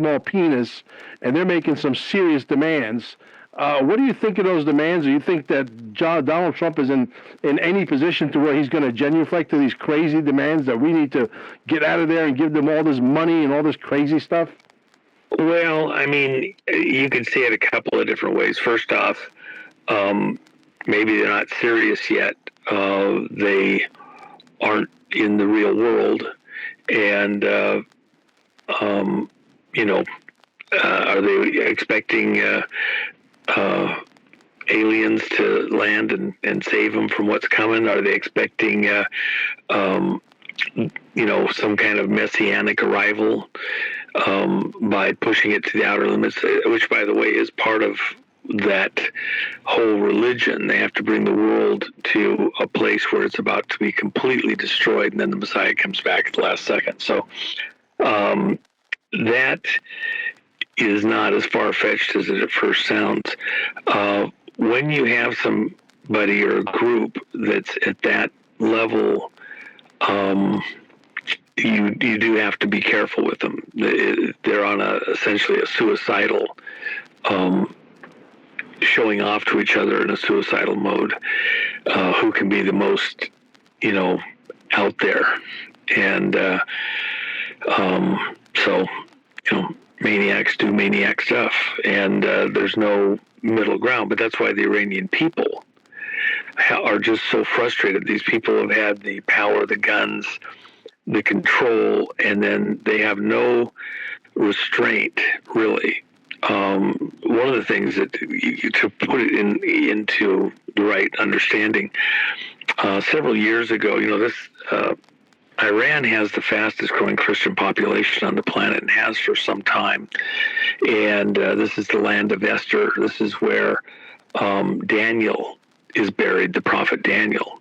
small penis, and they're making some serious demands. What do you think of those demands? Do you think that Donald Trump is in any position to where he's going to genuflect to these crazy demands that we need to get out of there and give them all this money and all this crazy stuff? Well, I mean, you could see it a couple of different ways. First off, maybe they're not serious yet. They aren't in the real world, and are they expecting aliens to land and save them from what's coming? Are they expecting some kind of messianic arrival by pushing it to the outer limits, which, by the way, is part of that whole religion? They have to bring the world to a place where it's about to be completely destroyed, and then the Messiah comes back at the last second. So that is not as far-fetched as it at first sounds. When you have somebody or a group that's at that level, you do have to be careful with them. They're on essentially a suicidal, showing off to each other in a suicidal mode. Who can be the most, out there, and so maniacs do maniac stuff, and there's no middle ground. But that's why the Iranian people are just so frustrated. These people have had the power, the guns, the control, and then they have no restraint, really. One of the things that, to put it into the right understanding, several years ago, Iran has the fastest growing Christian population on the planet and has for some time. And this is the land of Esther. This is where Daniel is buried. The prophet Daniel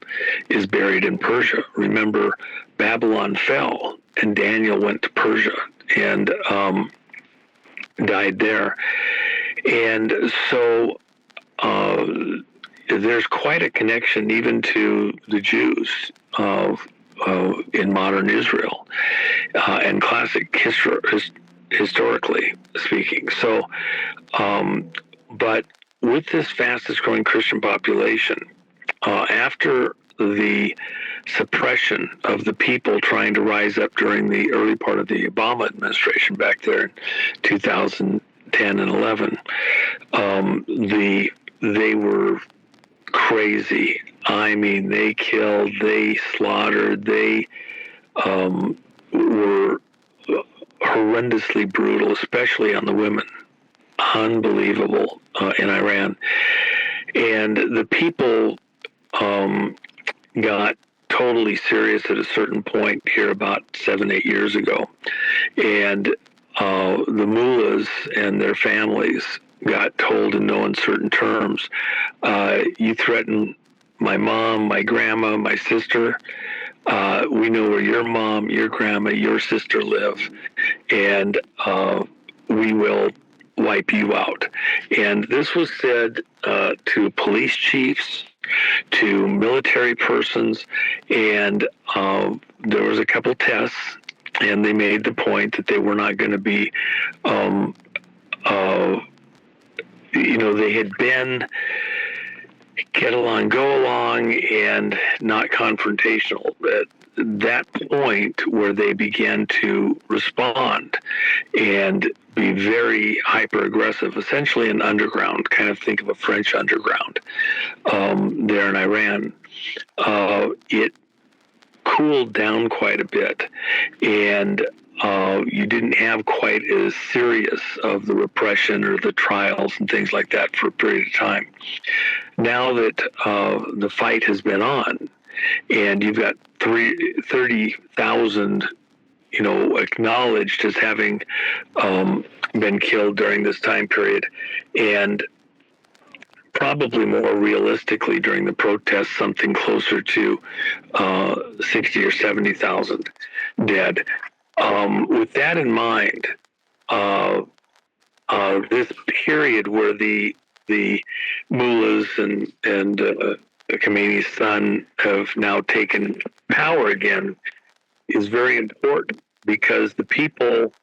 is buried in Persia. Remember, Babylon fell and Daniel went to Persia and died there. And so there's quite a connection even to the Jews in modern Israel and classic historically speaking. So, but with this fastest growing Christian population, after the suppression of the people trying to rise up during the early part of the Obama administration back there in 2010 and 11, they were crazy. I mean, they killed, they slaughtered, they were horrendously brutal, especially on the women. Unbelievable in Iran. And the people got totally serious at a certain point here about 7-8 years ago. And the mullahs and their families got told in no uncertain terms, you threaten my mom, my grandma, my sister, we know where your mom, your grandma, your sister live, and we will wipe you out. And this was said to police chiefs, to military persons, and there was a couple tests, and they made the point that they were not going to be, they had been get along, go along, and not confrontational. At that point where they began to respond and be very hyper-aggressive, essentially an underground, kind of think of a French underground there in Iran, it cooled down quite a bit, and you didn't have quite as serious of the repression or the trials and things like that for a period of time. Now that the fight has been on, and you've got 30,000, acknowledged as having been killed during this time period, and probably more realistically during the protests, something closer to 60 or 70,000 dead. With that in mind, this period where the mullahs and Khomeini's son have now taken power again is very important, because the people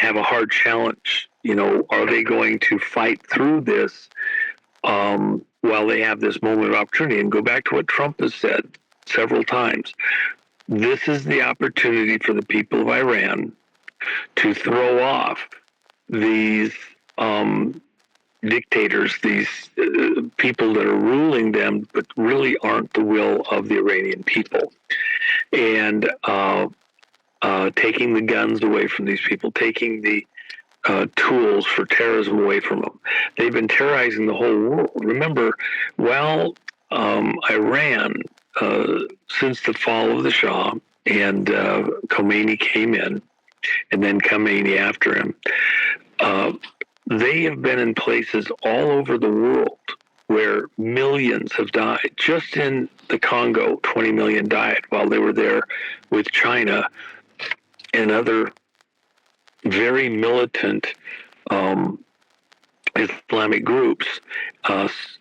have a hard challenge. Are they going to fight through this while they have this moment of opportunity? And go back to what Trump has said several times. This is the opportunity for the people of Iran to throw off these dictators, these people that are ruling them, but really aren't the will of the Iranian people. And taking the guns away from these people, taking the tools for terrorism away from them. They've been terrorizing the whole world. Remember, Iran, since the fall of the Shah and Khomeini came in, and then Khomeini after him, they have been in places all over the world where millions have died. Just in the Congo, 20 million died while they were there with China and other very militant Islamic groups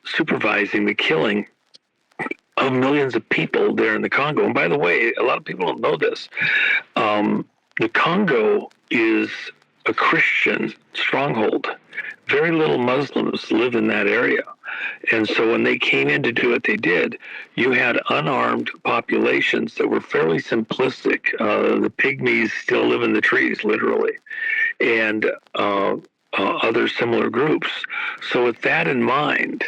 supervising the killing of millions of people there in the Congo. And by the way, a lot of people don't know this. The Congo is a Christian stronghold. Very little Muslims live in that area. And so when they came in to do what they did, you had unarmed populations that were fairly simplistic. The pygmies still live in the trees, literally, and other similar groups. So with that in mind,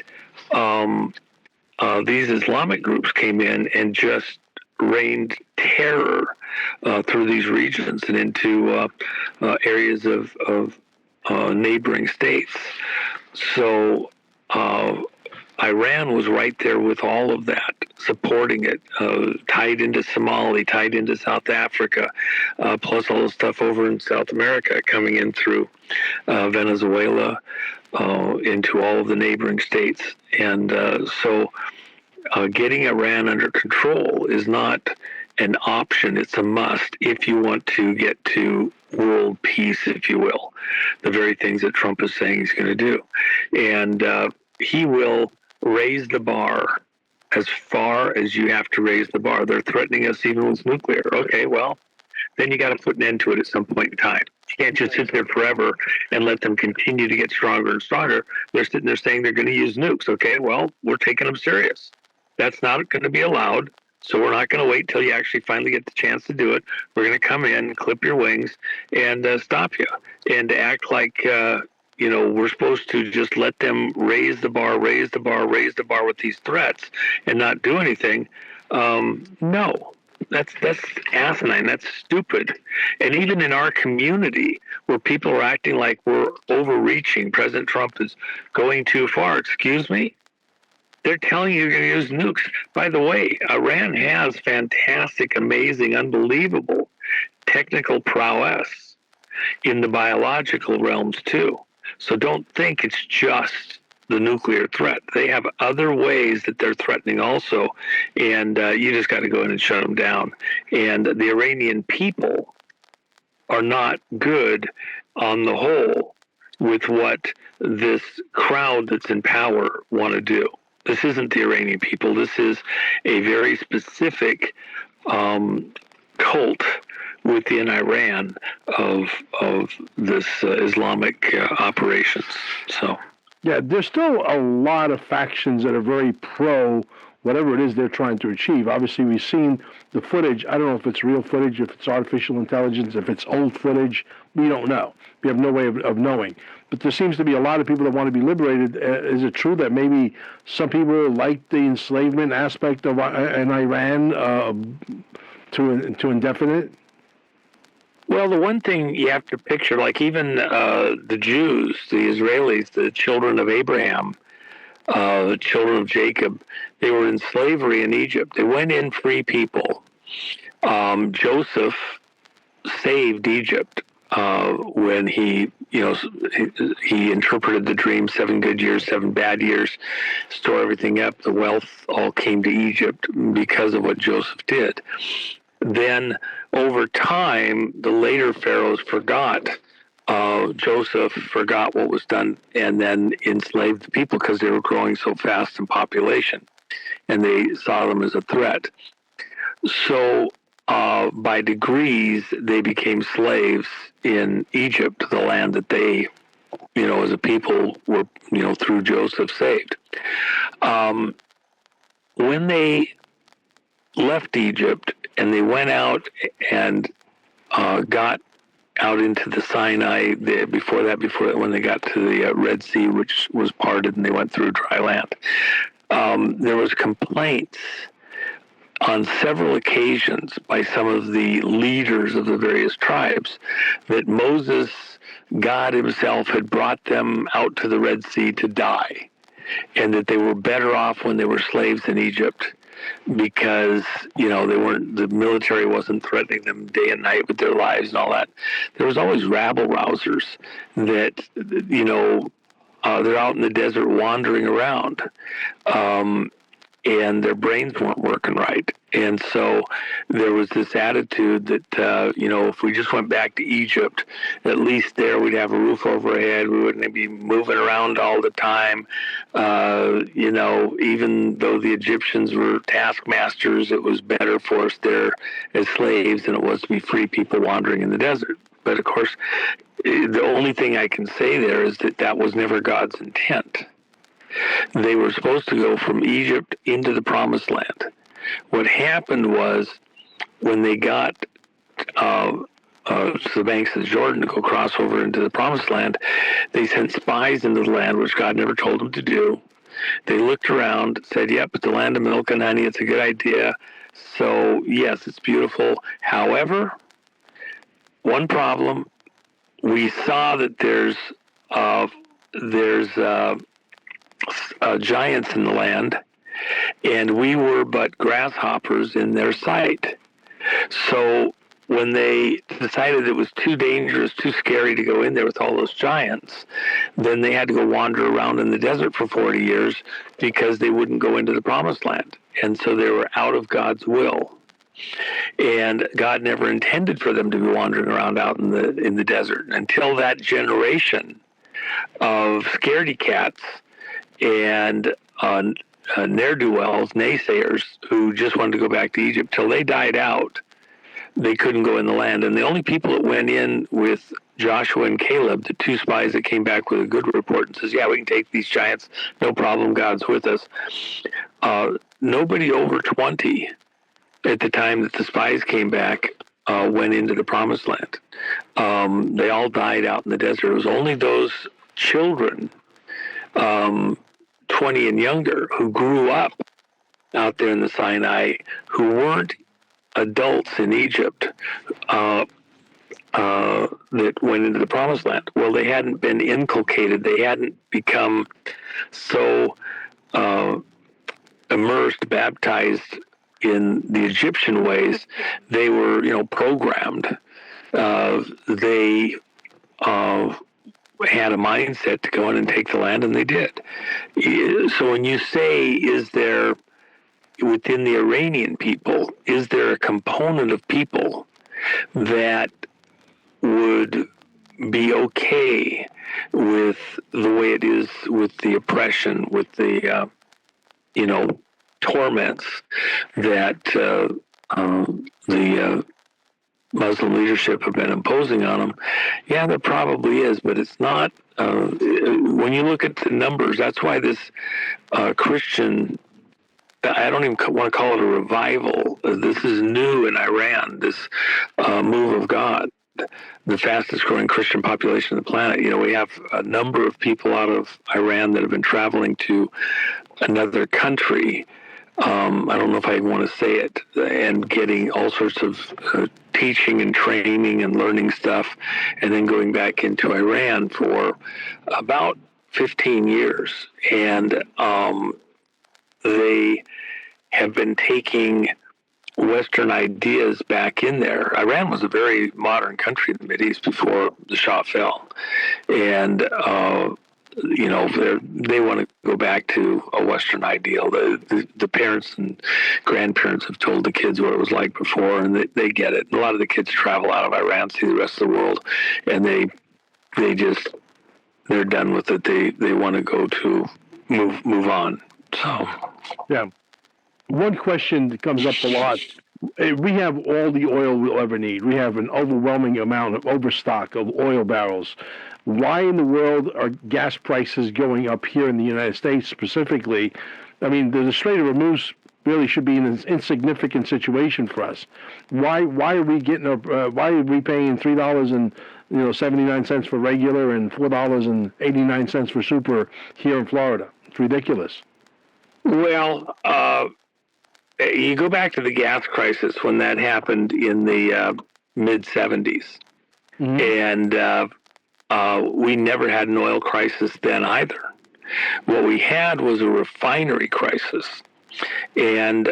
these Islamic groups came in and just rained terror through these regions and into areas of neighboring states. So Iran was right there with all of that, supporting it, tied into Somalia, tied into South Africa, plus all the stuff over in South America coming in through Venezuela into all of the neighboring states. And so getting Iran under control is not an option, it's a must if you want to get to world peace, if you will, the very things that Trump is saying he's going to do. And he will raise the bar as far as you have to raise the bar. They're threatening us even with nuclear. Okay, well, then you got to put an end to it at some point in time. You can't just sit there forever and let them continue to get stronger and stronger. They're sitting there saying they're going to use nukes. Okay, well, we're taking them serious. That's not going to be allowed. So we're not going to wait till you actually finally get the chance to do it. We're going to come in, clip your wings, and stop you. And act like, we're supposed to just let them raise the bar with these threats and not do anything. No, that's asinine. That's stupid. And even in our community where people are acting like we're overreaching, President Trump is going too far. Excuse me? They're telling you you're going to use nukes. By the way, Iran has fantastic, amazing, unbelievable technical prowess in the biological realms too. So don't think it's just the nuclear threat. They have other ways that they're threatening also, and you just got to go in and shut them down. And the Iranian people are not good on the whole with what this crowd that's in power want to do. This isn't the Iranian people. This is a very specific cult within Iran of this Islamic operations. So, yeah, there's still a lot of factions that are very pro whatever it is they're trying to achieve. Obviously, we've seen the footage. I don't know if it's real footage, if it's artificial intelligence, if it's old footage. We don't know. We have no way of knowing. But there seems to be a lot of people that want to be liberated. Is it true that maybe some people like the enslavement aspect of in Iran to indefinite? Well, the one thing you have to picture, like even the Jews, the Israelis, the children of Abraham, the children of Jacob, they were in slavery in Egypt. They went in free people. Joseph saved Egypt when he interpreted the dream, 7 good years, 7 bad years, store everything up. The wealth all came to Egypt because of what Joseph did. Then over time, the later pharaohs forgot. Joseph forgot what was done and then enslaved the people because they were growing so fast in population, and they saw them as a threat. So by degrees, they became slaves in Egypt, the land that they, as a people were, through Joseph saved. When they left Egypt and they went out and got out into the Sinai, before that, when they got to the Red Sea, which was parted and they went through dry land, there was complaints on several occasions by some of the leaders of the various tribes that Moses, God himself, had brought them out to the Red Sea to die, and that they were better off when they were slaves in Egypt because, the military wasn't threatening them day and night with their lives and all that. There was always rabble-rousers that, they're out in the desert wandering around. And their brains weren't working right. And so there was this attitude that, if we just went back to Egypt, at least there we'd have a roof overhead. We wouldn't be moving around all the time. Even though the Egyptians were taskmasters, it was better for us there as slaves than it was to be free people wandering in the desert. But of course, the only thing I can say there is that was never God's intent. They were supposed to go from Egypt into the Promised Land. What happened was when they got to the banks of the Jordan to go cross over into the Promised Land, they sent spies into the land, which God never told them to do. They looked around, said, yep, it's the land of milk and honey. It's a good idea. So, yes, it's beautiful. However, one problem, we saw that there's giants in the land, and we were but grasshoppers in their sight. So when they decided it was too dangerous, too scary to go in there with all those giants, then they had to go wander around in the desert for 40 years because they wouldn't go into the Promised Land. And so they were out of God's will. And God never intended for them to be wandering around out in the desert until that generation of scaredy cats and ne'er-do-wells, naysayers, who just wanted to go back to Egypt. Till they died out, they couldn't go in the land. And the only people that went in with Joshua and Caleb, the two spies that came back with a good report and says, yeah, we can take these giants, no problem, God's with us. Nobody over 20 at the time that the spies came back went into the Promised Land. They all died out in the desert. It was only those children, 20 and younger, who grew up out there in the Sinai, who weren't adults in Egypt, that went into the Promised Land. Well, they hadn't been inculcated. They hadn't become so immersed, baptized in the Egyptian ways. They were, programmed. They had a mindset to go in and take the land, and they did. So when you say, is there, within the Iranian people, is there a component of people that would be okay with the way it is, with the oppression, with the, torments that the Muslim leadership have been imposing on them? Yeah, there probably is, but it's not. When you look at the numbers, that's why this Christian, I don't even want to call it a revival. This is new in Iran, this move of God, the fastest growing Christian population on the planet. We have a number of people out of Iran that have been traveling to another country. I don't know if I want to say it, and getting all sorts of teaching and training and learning stuff, and then going back into Iran for about 15 years. And they have been taking Western ideas back in there. Iran was a very modern country in the Mideast before the Shah fell. And they want to go back to a Western ideal. The parents and grandparents have told the kids what it was like before, and they get it. And a lot of the kids travel out of Iran, see the rest of the world, and they're done with it. They want to go to move on. So, yeah. One question that comes up a lot We have all the oil we'll ever need. We have an overwhelming amount of overstock of oil barrels. Why in the world are gas prices going up here in the United States specifically? I mean, the Strait of Hormuz really should be an insignificant situation for us. Why are we getting why are we paying $3.79 for regular and $4.89 for super here in Florida? It's ridiculous. Well, you go back to the gas crisis when that happened in the mid 70s, and we never had an oil crisis then either. What we had was a refinery crisis. And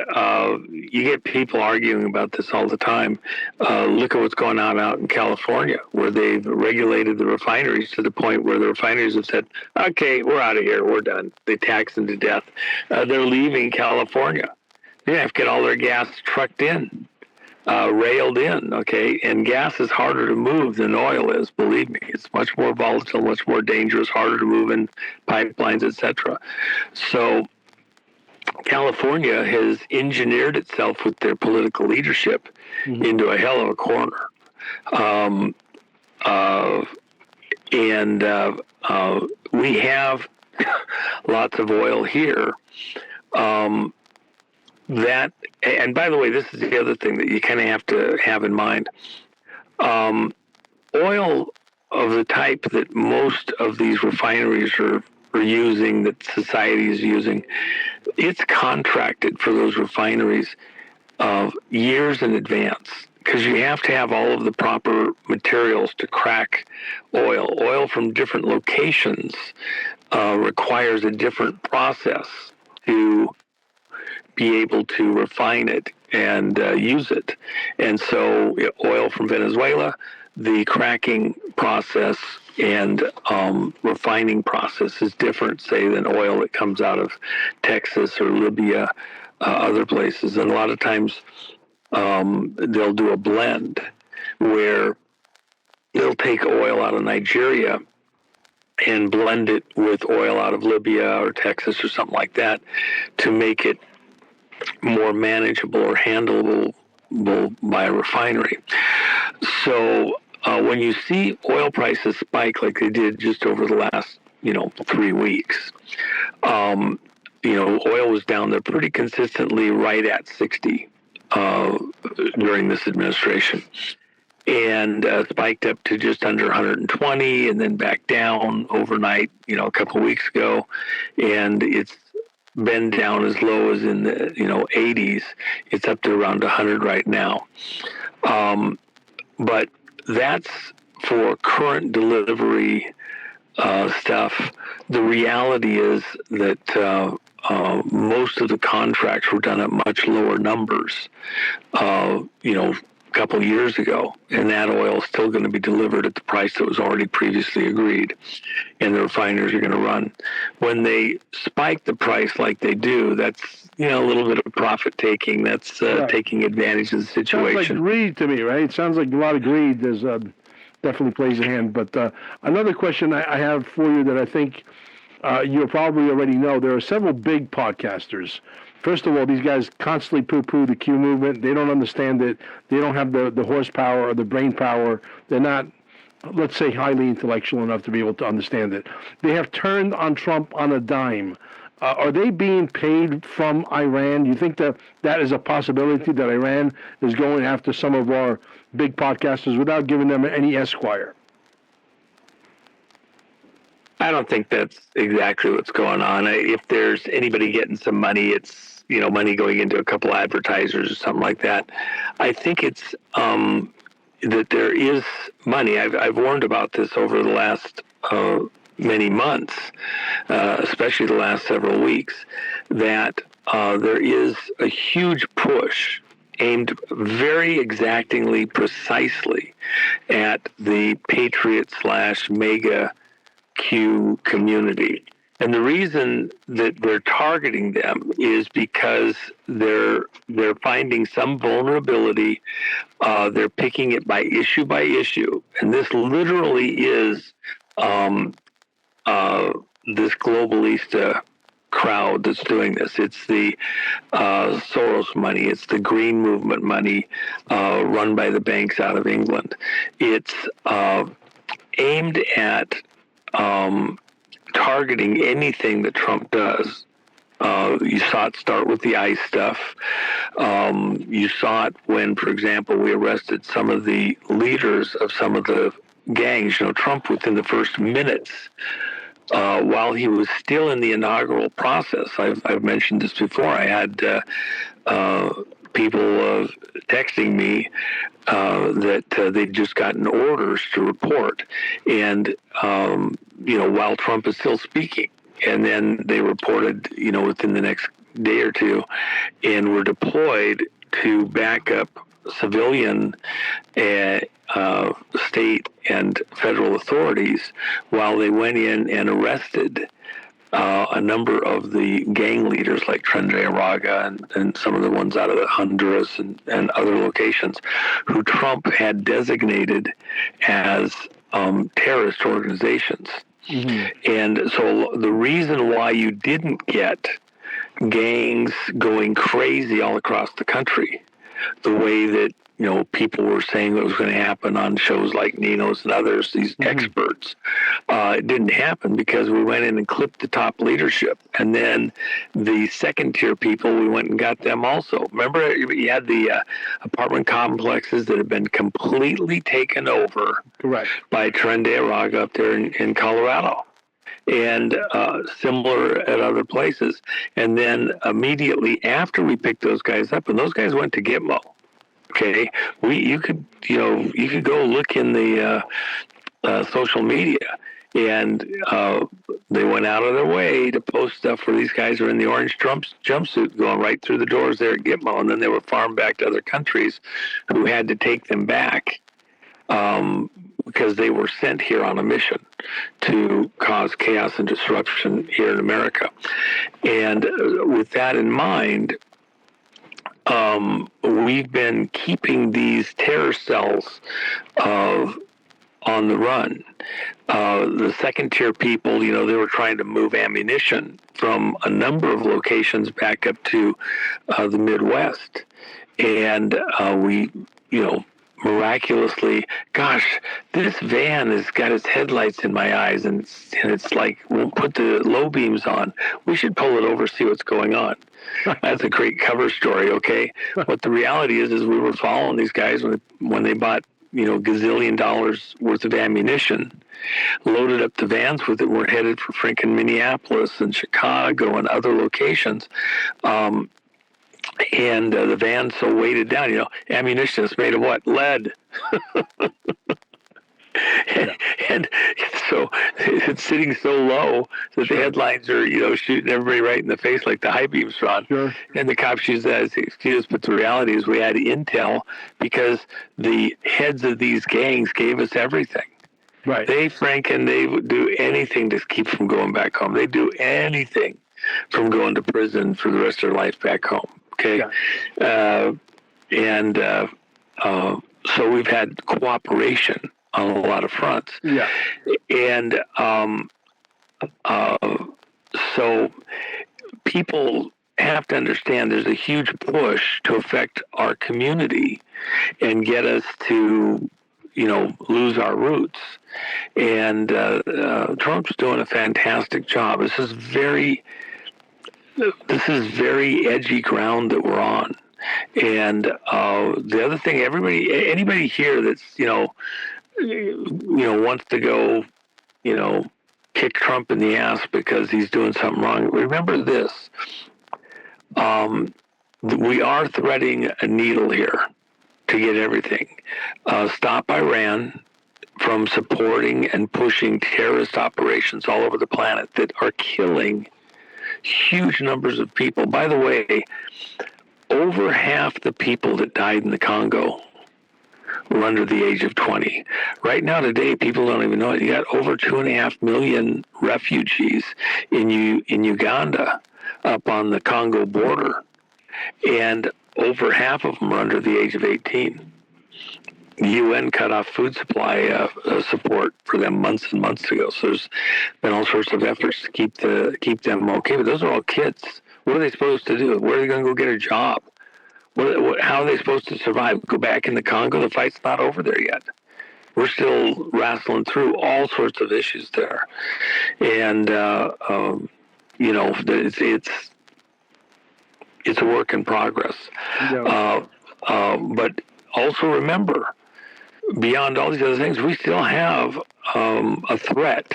you get people arguing about this all the time. Look at what's going on out in California, where they've regulated the refineries to the point where the refineries have said, okay, we're out of here, we're done. They tax them to death. They're leaving California. They have to get all their gas trucked in, railed in, okay? And gas is harder to move than oil is, believe me. It's much more volatile, much more dangerous, harder to move in pipelines, etc. So California has engineered itself with their political leadership into a hell of a corner. We have lots of oil here. And by the way, this is the other thing that you kind of have to have in mind. Oil of the type that most of these refineries are using, that society is using, it's contracted for those refineries years in advance, because you have to have all of the proper materials to crack oil. Oil from different locations requires a different process to be able to refine it and use it. And so oil from Venezuela, the cracking process and refining process is different, say, than oil that comes out of Texas or Libya, other places. And a lot of times they'll do a blend where they'll take oil out of Nigeria and blend it with oil out of Libya or Texas or something like that to make it more manageable or handleable by a refinery. So when you see oil prices spike like they did just over the last 3 weeks, oil was down there pretty consistently right at 60 during this administration, and spiked up to just under 120 and then back down overnight, a couple of weeks ago, and it's been down as low as in the 80s. It's up to around 100 right now. But that's for current delivery stuff. The reality is that most of the contracts were done at much lower numbers, a couple of years ago, and that oil is still going to be delivered at the price that was already previously agreed, and the refiners are going to run. When they spike the price like they do, that's a little bit of profit taking. That's taking advantage of the situation. Sounds like greed to me, right? It sounds like a lot of greed. There's definitely plays a hand. But another question I have for you that I think you probably already know, there are several big podcasters. First of all, these guys constantly poo-poo the Q movement. They don't understand it. They don't have the horsepower or the brain power. They're not, let's say, highly intellectual enough to be able to understand it. They have turned on Trump on a dime. Are they being paid from Iran? Do you think that is a possibility, that Iran is going after some of our big podcasters without giving them any esquire? I don't think that's exactly what's going on. If there's anybody getting some money, it's money going into a couple advertisers or something like that. I think it's that there is money. I've warned about this over the last many months, especially the last several weeks, that there is a huge push aimed very exactingly, precisely at the Patriot / Mega Q community. And the reason that they're targeting them is because they're finding some vulnerability. They're picking it by issue, and this literally is this Globalist crowd that's doing this. It's the Soros money. It's the Green Movement money run by the banks out of England. It's aimed at targeting anything that Trump does. You saw it start with the ICE stuff. You saw it when, for example, we arrested some of the leaders of some of the gangs. Trump, within the first minutes, while he was still in the inaugural process, I've mentioned this before. I had people texting me that they'd just gotten orders to report, and while Trump is still speaking, and then they reported, within the next day or two, and were deployed to back up civilian state and federal authorities while they went in and arrested a number of the gang leaders like Trende Araga and some of the ones out of Honduras and other locations who Trump had designated as terrorist organizations. Mm-hmm. And so the reason why you didn't get gangs going crazy all across the country, the way that people were saying it was going to happen on shows like Nino's and others, these experts, it didn't happen because we went in and clipped the top leadership, and then the second tier people, we went and got them also. Remember, you had the apartment complexes that had been completely taken over, correct, by Trende Araga up there in Colorado, and similar at other places. And then immediately after we picked those guys up, and those guys went to Gitmo. Okay, you could go look in the social media, and they went out of their way to post stuff where these guys are in the orange jumpsuit going right through the doors there at Gitmo, and then they were farmed back to other countries who had to take them back because they were sent here on a mission to cause chaos and disruption here in America. And with that in mind, we've been keeping these terror cells on the run. The second tier people, they were trying to move ammunition from a number of locations back up to the Midwest. And we, miraculously, gosh, this van has got its headlights in my eyes, and it's like, we'll put the low beams on. We should pull it over, see what's going on. That's a great cover story, okay? But the reality is we were following these guys when they bought, gazillion dollars worth of ammunition, loaded up the vans with it. We're headed for freaking Minneapolis and Chicago and other locations. And the van's so weighted down, ammunition is made of what? Lead. and so it's sitting so low that the headlines are, shooting everybody right in the face like the high beams, Ron. Sure. And the cops use that as the excuse, but the reality is we had intel because the heads of these gangs gave us everything. Right. They would do anything to keep from going back home. They do anything from going to prison for the rest of their life back home. Okay. Yeah. So we've had cooperation on a lot of fronts. Yeah. And so people have to understand there's a huge push to affect our community and get us to, lose our roots. And Trump's doing a fantastic job. This is very edgy ground that we're on. And the other thing, anybody here that's, wants to go, kick Trump in the ass because he's doing something wrong. Remember this. We are threading a needle here to get everything. Stop Iran from supporting and pushing terrorist operations all over the planet that are killing huge numbers of people. By the way, over half the people that died in the Congo were under the age of 20. Right now, today, people don't even know it. You got over 2.5 million refugees in Uganda up on the Congo border, and over half of them are under the age of 18. the UN cut off food supply support for them months and months ago. So there's been all sorts of efforts to keep them okay. But those are all kids. What are they supposed to do? Where are they going to go get a job? How are they supposed to survive? Go back in the Congo? The fight's not over there yet. We're still wrestling through all sorts of issues there, and it's a work in progress. Yeah. But also remember, beyond all these other things, we still have a threat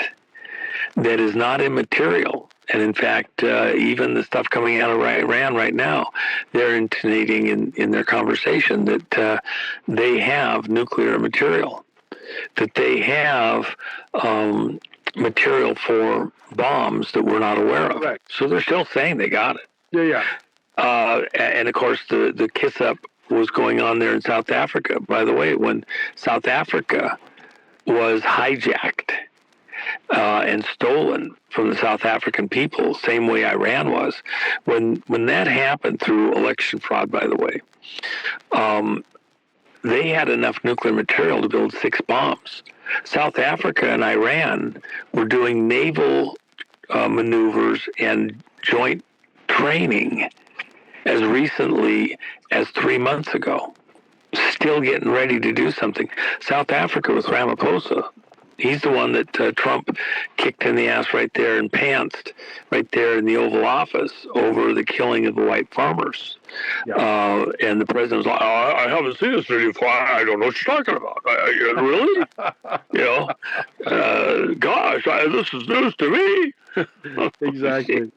that is not immaterial. And in fact, even the stuff coming out of Iran right now, they're intonating in their conversation that they have nuclear material, that they have material for bombs that we're not aware of. Correct. So they're still saying they got it. Yeah. And of course, the kiss up was going on there in South Africa. By the way, when South Africa was hijacked and stolen from the South African people, same way Iran was, when that happened through election fraud, by the way, they had enough nuclear material to build 6 bombs. South Africa and Iran were doing naval maneuvers and joint training as recently as 3 months ago, still getting ready to do something. South Africa with Ramaphosa, he's the one that Trump kicked in the ass right there and pantsed right there in the Oval Office over the killing of the white farmers. Yeah. And the president was like, I haven't seen this video before. I don't know what you're talking about. Really? Gosh, this is news to me. Exactly.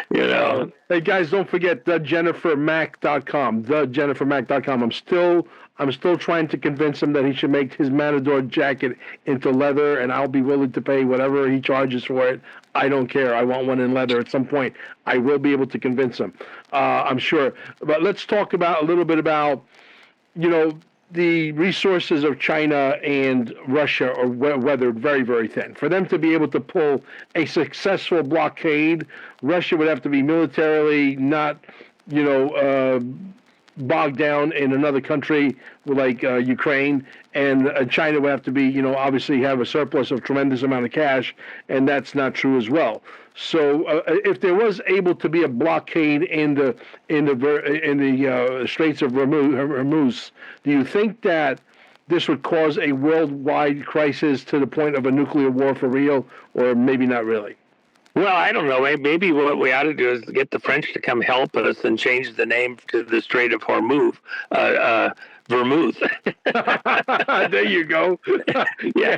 Hey guys, don't forget thejennifermac.com. Thejennifermac.com. I'm still trying to convince him that he should make his Matador jacket into leather, and I'll be willing to pay whatever he charges for it. I don't care. I want one in leather at some point. I will be able to convince him. I'm sure. But let's talk a little bit about, the resources of China and Russia are weathered very, very thin. For them to be able to pull a successful blockade, Russia would have to be militarily not, bogged down in another country like Ukraine, and China would have to be, obviously have a surplus of tremendous amount of cash, and that's not true as well. So if there was able to be a blockade in the Straits of Hormuz, do you think that this would cause a worldwide crisis to the point of a nuclear war for real, or maybe not really? Well, I don't know. Maybe what we ought to do is get the French to come help us and change the name to the Strait of Hormuz. Vermouth. There you go. Yeah.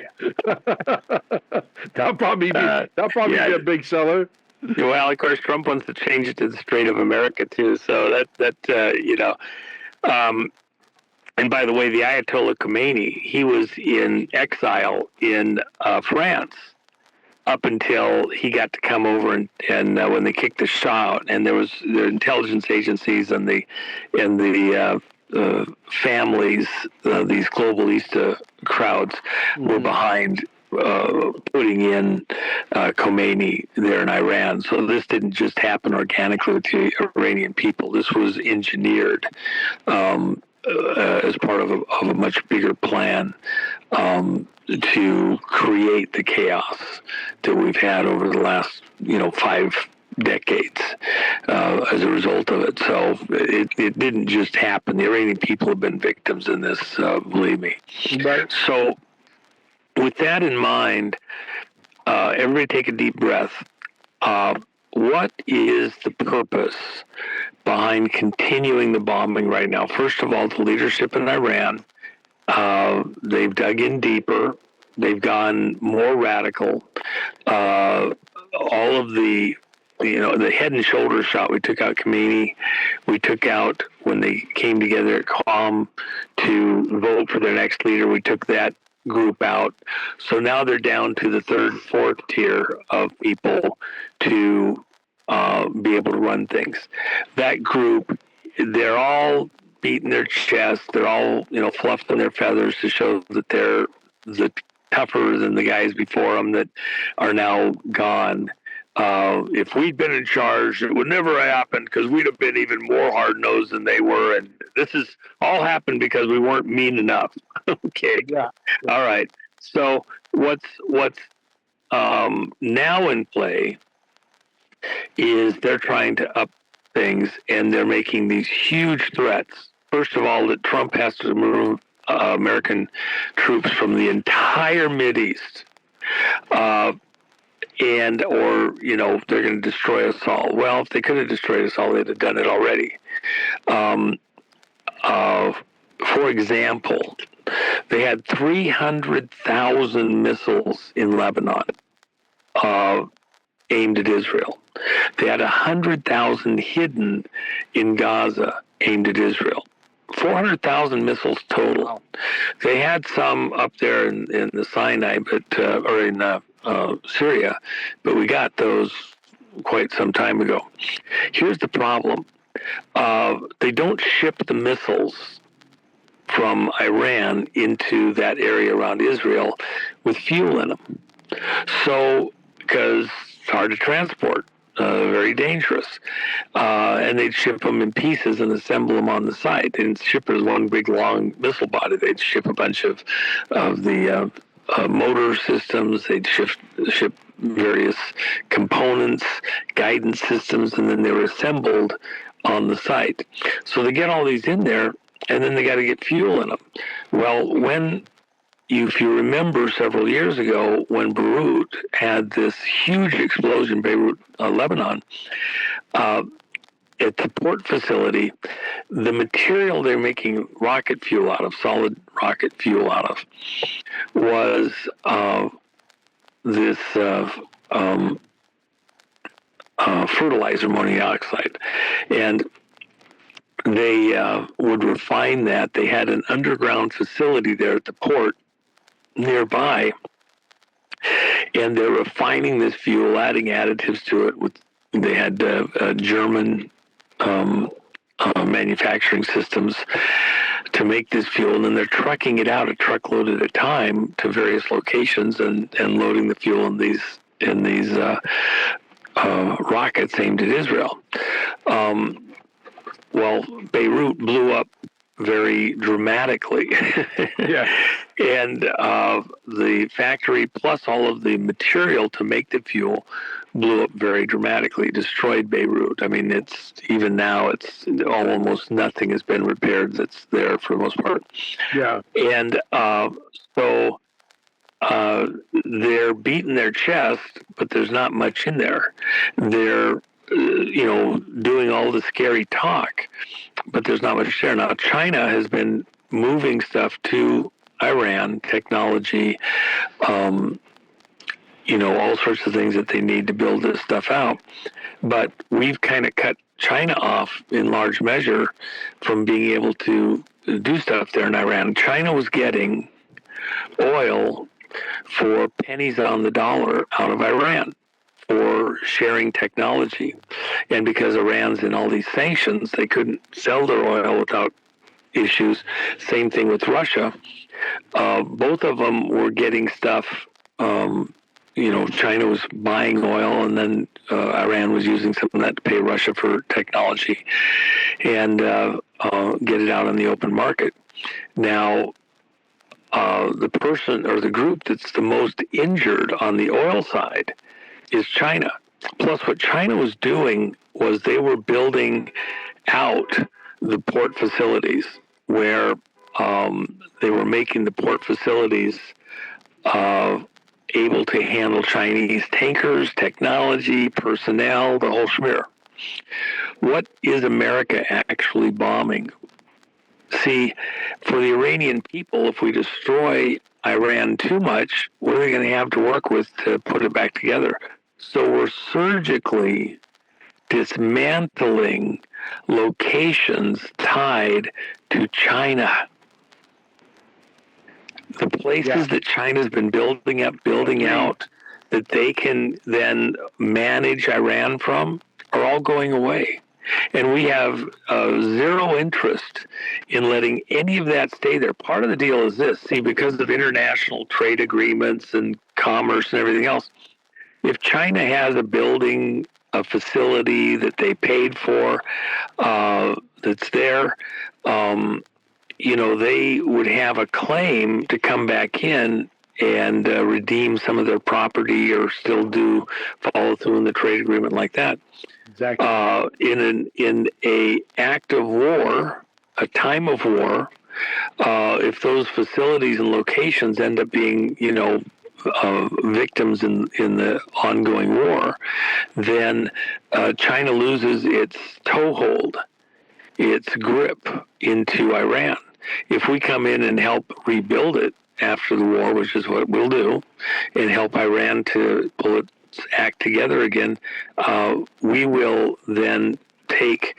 That'll probably be a big seller. Well, of course, Trump wants to change it to the Strait of America too. So that. And by the way, the Ayatollah Khomeini, he was in exile in France up until he got to come over and when they kicked the Shah out, and there was the intelligence agencies and the families, these globalist crowds were behind putting in Khomeini there in Iran. So this didn't just happen organically with the Iranian people. This was engineered as part of a much bigger plan to create the chaos that we've had over the last 5 decades as a result of it. So it didn't just happen. The Iranian people have been victims in this, believe me. Right. So with that in mind, everybody take a deep breath. What is the purpose behind continuing the bombing right now? First of all, the leadership in Iran, they've dug in deeper. They've gone more radical. All of the head and shoulders shot. We took out Khomeini. We took out, when they came together at Qom to vote for their next leader, we took that group out. So now they're down to the third, fourth tier of people to be able to run things. That group, they're all beating their chest. They're all, fluffing their feathers to show that they're tougher than the guys before them that are now gone. If we'd been in charge, it would never have happened because we'd have been even more hard-nosed than they were. And this is all happened because we weren't mean enough. Okay. Yeah. All right. So what's now in play is they're trying to up things, and they're making these huge threats. First of all, that Trump has to remove American troops from the entire Mideast. And or they're going to destroy us all. Well, if they could have destroyed us all, they'd have done it already. For example, they had 300,000 missiles in Lebanon aimed at Israel. They had 100,000 hidden in Gaza aimed at Israel. 400,000 missiles total. Wow. They had some up there in the Sinai, or in Syria, but we got those quite some time ago. Here's the problem. They don't ship the missiles from Iran into that area around Israel with fuel in them. So, because it's hard to transport, very dangerous. And they'd ship them in pieces and assemble them on the site. They didn't ship it as one big long missile body. They'd ship a bunch of the motor systems. They'd ship various components, guidance systems, and then they were assembled on the site. So they get all these in there, and then they got to get fuel in them. Well, if you remember several years ago when Beirut had this huge explosion, Beirut, Lebanon, at the port facility, the material they're making rocket fuel out of, solid rocket fuel out of, was this fertilizer, ammonium dioxide. And they would refine that. They had an underground facility there at the port nearby, and they're refining this fuel, adding additives to it. They had German manufacturing systems to make this fuel, and then they're trucking it out a truckload at a time to various locations and loading the fuel in these rockets aimed at Israel. Well, Beirut blew up very dramatically. Yeah. And the factory plus all of the material to make the fuel blew up very dramatically, destroyed Beirut. I mean, it's almost nothing has been repaired that's there for the most part. Yeah. And so they're beating their chest, but there's not much in there. They're doing all the scary talk, but there's not much there. Now, China has been moving stuff to Iran, technology, all sorts of things that they need to build this stuff out. But we've kind of cut China off in large measure from being able to do stuff there in Iran. China was getting oil for pennies on the dollar out of Iran for sharing technology. And because Iran's in all these sanctions, they couldn't sell their oil without issues. Same thing with Russia. Both of them were getting stuff. China was buying oil, and then Iran was using some of that to pay Russia for technology and get it out on the open market. Now, the person or the group that's the most injured on the oil side is China. Plus, what China was doing was they were building out the port facilities where they were making the port facilities able to handle Chinese tankers, technology, personnel, the whole schmear. What is America actually bombing? See, for the Iranian people, if we destroy Iran too much, what are they going to have to work with to put it back together? So we're surgically dismantling locations tied to China. The places that China's been building out, that they can then manage Iran from, are all going away. And we have zero interest in letting any of that stay there. Part of the deal is this. See, because of international trade agreements and commerce and everything else, if China has a facility that they paid for, that's there, they would have a claim to come back in and redeem some of their property or still do follow through in the trade agreement like that. Exactly. In a act of war, a time of war, if those facilities and locations end up being, victims in the ongoing war, then China loses its toehold, its grip into Iran. If we come in and help rebuild it after the war, which is what we'll do, and help Iran to pull its act together again, we will then take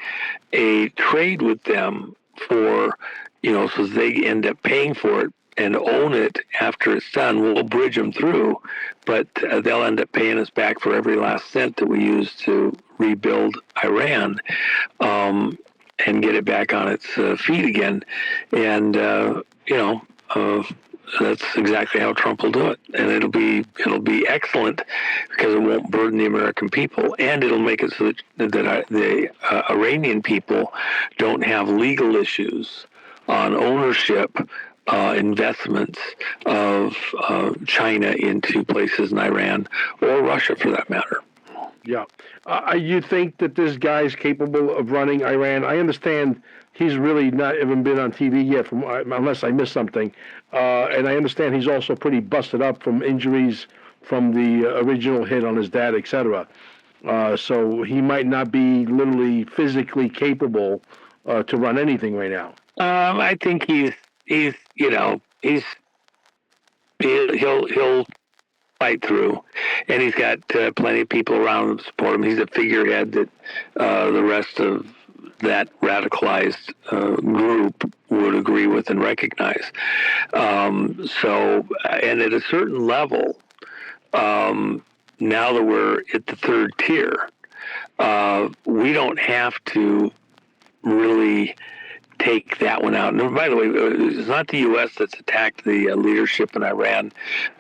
a trade with them for, so they end up paying for it and own it after it's done. We'll bridge them through, but they'll end up paying us back for every last cent that we use to rebuild Iran. And get it back on its feet again. And, that's exactly how Trump will do it. And it'll be excellent because it won't burden the American people. And it'll make it so that the Iranian people don't have legal issues on ownership, investments of China into places in Iran or Russia for that matter. Yeah. You think that this guy's capable of running Iran? I understand he's really not even been on TV yet, unless I missed something. And I understand he's also pretty busted up from injuries from the original hit on his dad, etc. So he might not be literally physically capable to run anything right now. I think he'll fight through, and he's got plenty of people around him to support him. He's a figurehead that the rest of that radicalized group would agree with and recognize. And at a certain level, now that we're at the third tier, we don't have to really take that one out. And by the way, it's not the U.S. that's attacked the leadership in Iran.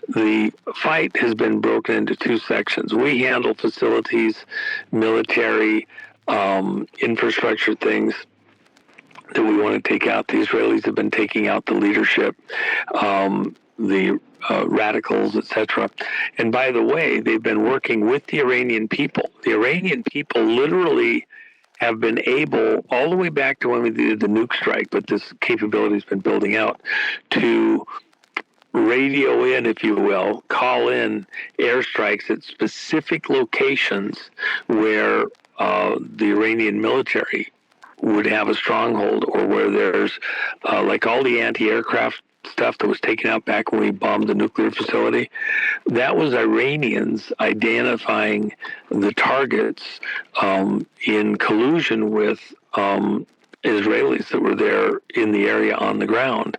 The fight has been broken into two sections. We handle facilities, military, infrastructure things that we want to take out. The Israelis have been taking out the leadership, the radicals, etc. And by the way, they've been working with the Iranian people. The Iranian people literally have been able, all the way back to when we did the nuke strike, but this capability has been building out, to radio in, if you will, call in airstrikes at specific locations where the Iranian military would have a stronghold, or where there's like all the anti-aircraft stuff that was taken out back when we bombed the nuclear facility. That was Iranians identifying the targets in collusion with Israelis that were there in the area on the ground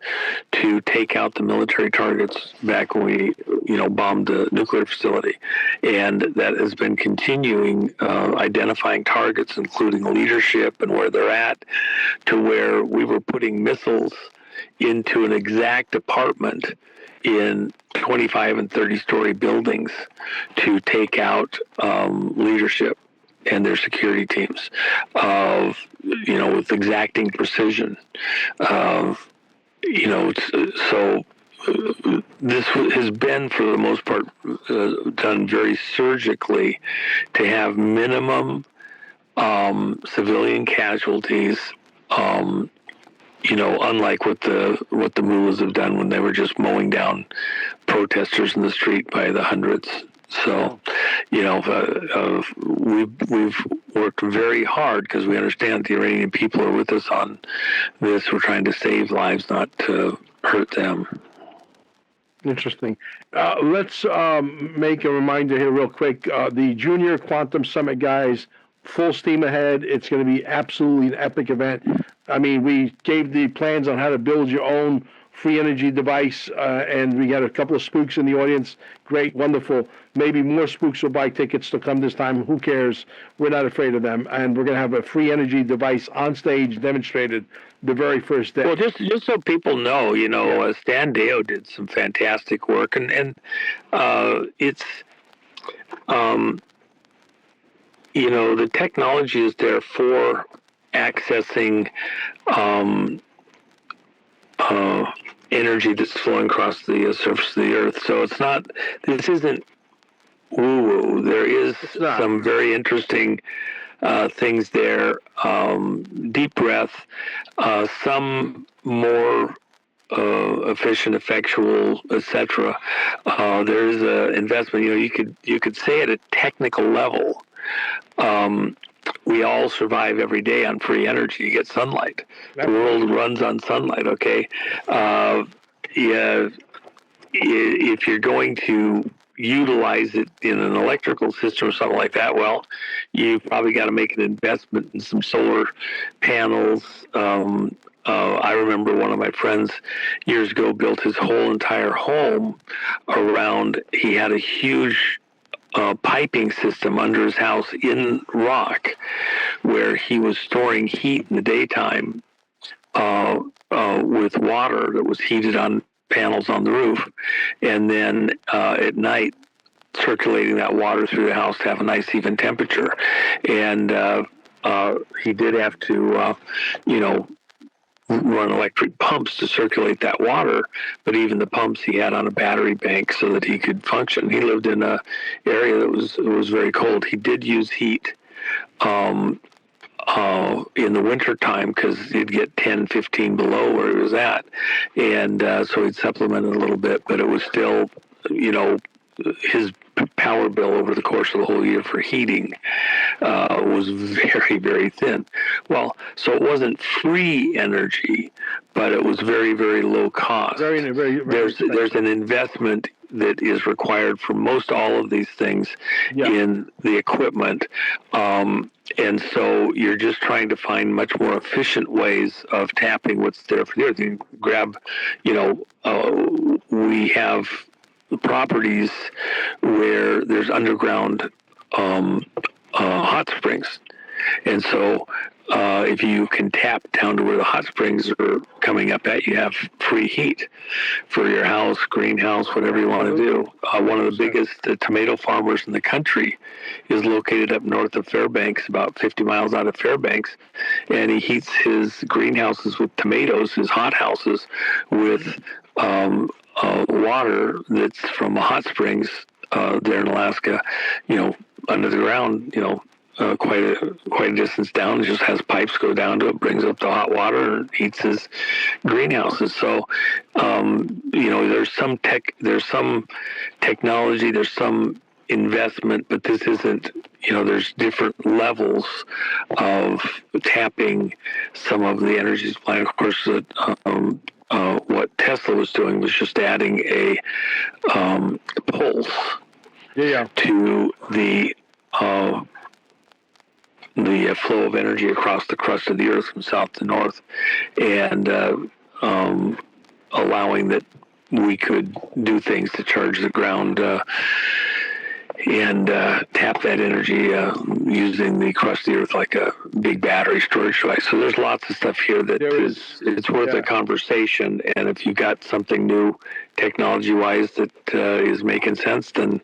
to take out the military targets back when we, bombed the nuclear facility. And that has been continuing identifying targets, including leadership and where they're at, to where we were putting missiles into an exact apartment in 25 and 30-story buildings to take out leadership and their security teams, with exacting precision. So this has been, for the most part, done very surgically to have minimum civilian casualties. Unlike what the mullahs have done when they were just mowing down protesters in the street by the hundreds. So, we've worked very hard because we understand the Iranian people are with us on this. We're trying to save lives, not to hurt them. Interesting. Let's make a reminder here real quick. The Junior Quantum Summit, guys, full steam ahead. It's going to be absolutely an epic event. I mean, we gave the plans on how to build your own free energy device, and we got a couple of spooks in the audience. Great, wonderful. Maybe more spooks will buy tickets to come this time. Who cares? We're not afraid of them. And we're going to have a free energy device on stage demonstrated the very first day. Well, just so people know, Stan Deo did some fantastic work, and it's um, the technology is there for accessing um, energy that's flowing across the surface of the Earth. So this isn't woo-woo. There is some very interesting things there. Deep breath, some more efficient, effectual, etc. There's an investment. You could say at a technical level, we all survive every day on free energy. You get sunlight. The world runs on sunlight. Okay, yeah. If you're going to utilize it in an electrical system or something like that, well, you've probably got to make an investment in some solar panels. I remember one of my friends years ago built his whole entire home around, he had a huge piping system under his house in rock where he was storing heat in the daytime with water that was heated on panels on the roof, and then at night circulating that water through the house to have a nice even temperature. And he did have to, run electric pumps to circulate that water, but even the pumps he had on a battery bank so that he could function. He lived in an area that was very cold. He did use heat in the winter time because it'd get 10, 15 below where he was at. And so he'd supplement it a little bit, but it was still, his power bill over the course of the whole year for heating was very, very thin. Well, so it wasn't free energy, but it was very, very low cost. There's an investment that is required for most all of these things in the equipment. And so you're just trying to find much more efficient ways of tapping what's there for the earth. You grab, we have properties where there's underground hot springs. And so if you can tap down to where the hot springs are coming up at, you have free heat for your house, greenhouse, whatever you want to do. One of the biggest tomato farmers in the country is located up north of Fairbanks, about 50 miles out of Fairbanks, and he heats his greenhouses with tomatoes, his hot houses, with water that's from the hot springs there in Alaska, under the ground, quite a distance down. It just has pipes go down to it, brings up the hot water, and heats his greenhouses. So, there's some technology, there's some investment, but this isn't. There's different levels of tapping some of the energy supply. Of course, what Tesla was doing was just adding a pulse to the flow of energy across the crust of the earth from south to north, and allowing that we could do things to charge the ground and tap that energy using the crust of the earth like a big battery storage device. So there's lots of stuff here that it's worth a conversation. And if you got something new technology-wise that is making sense, then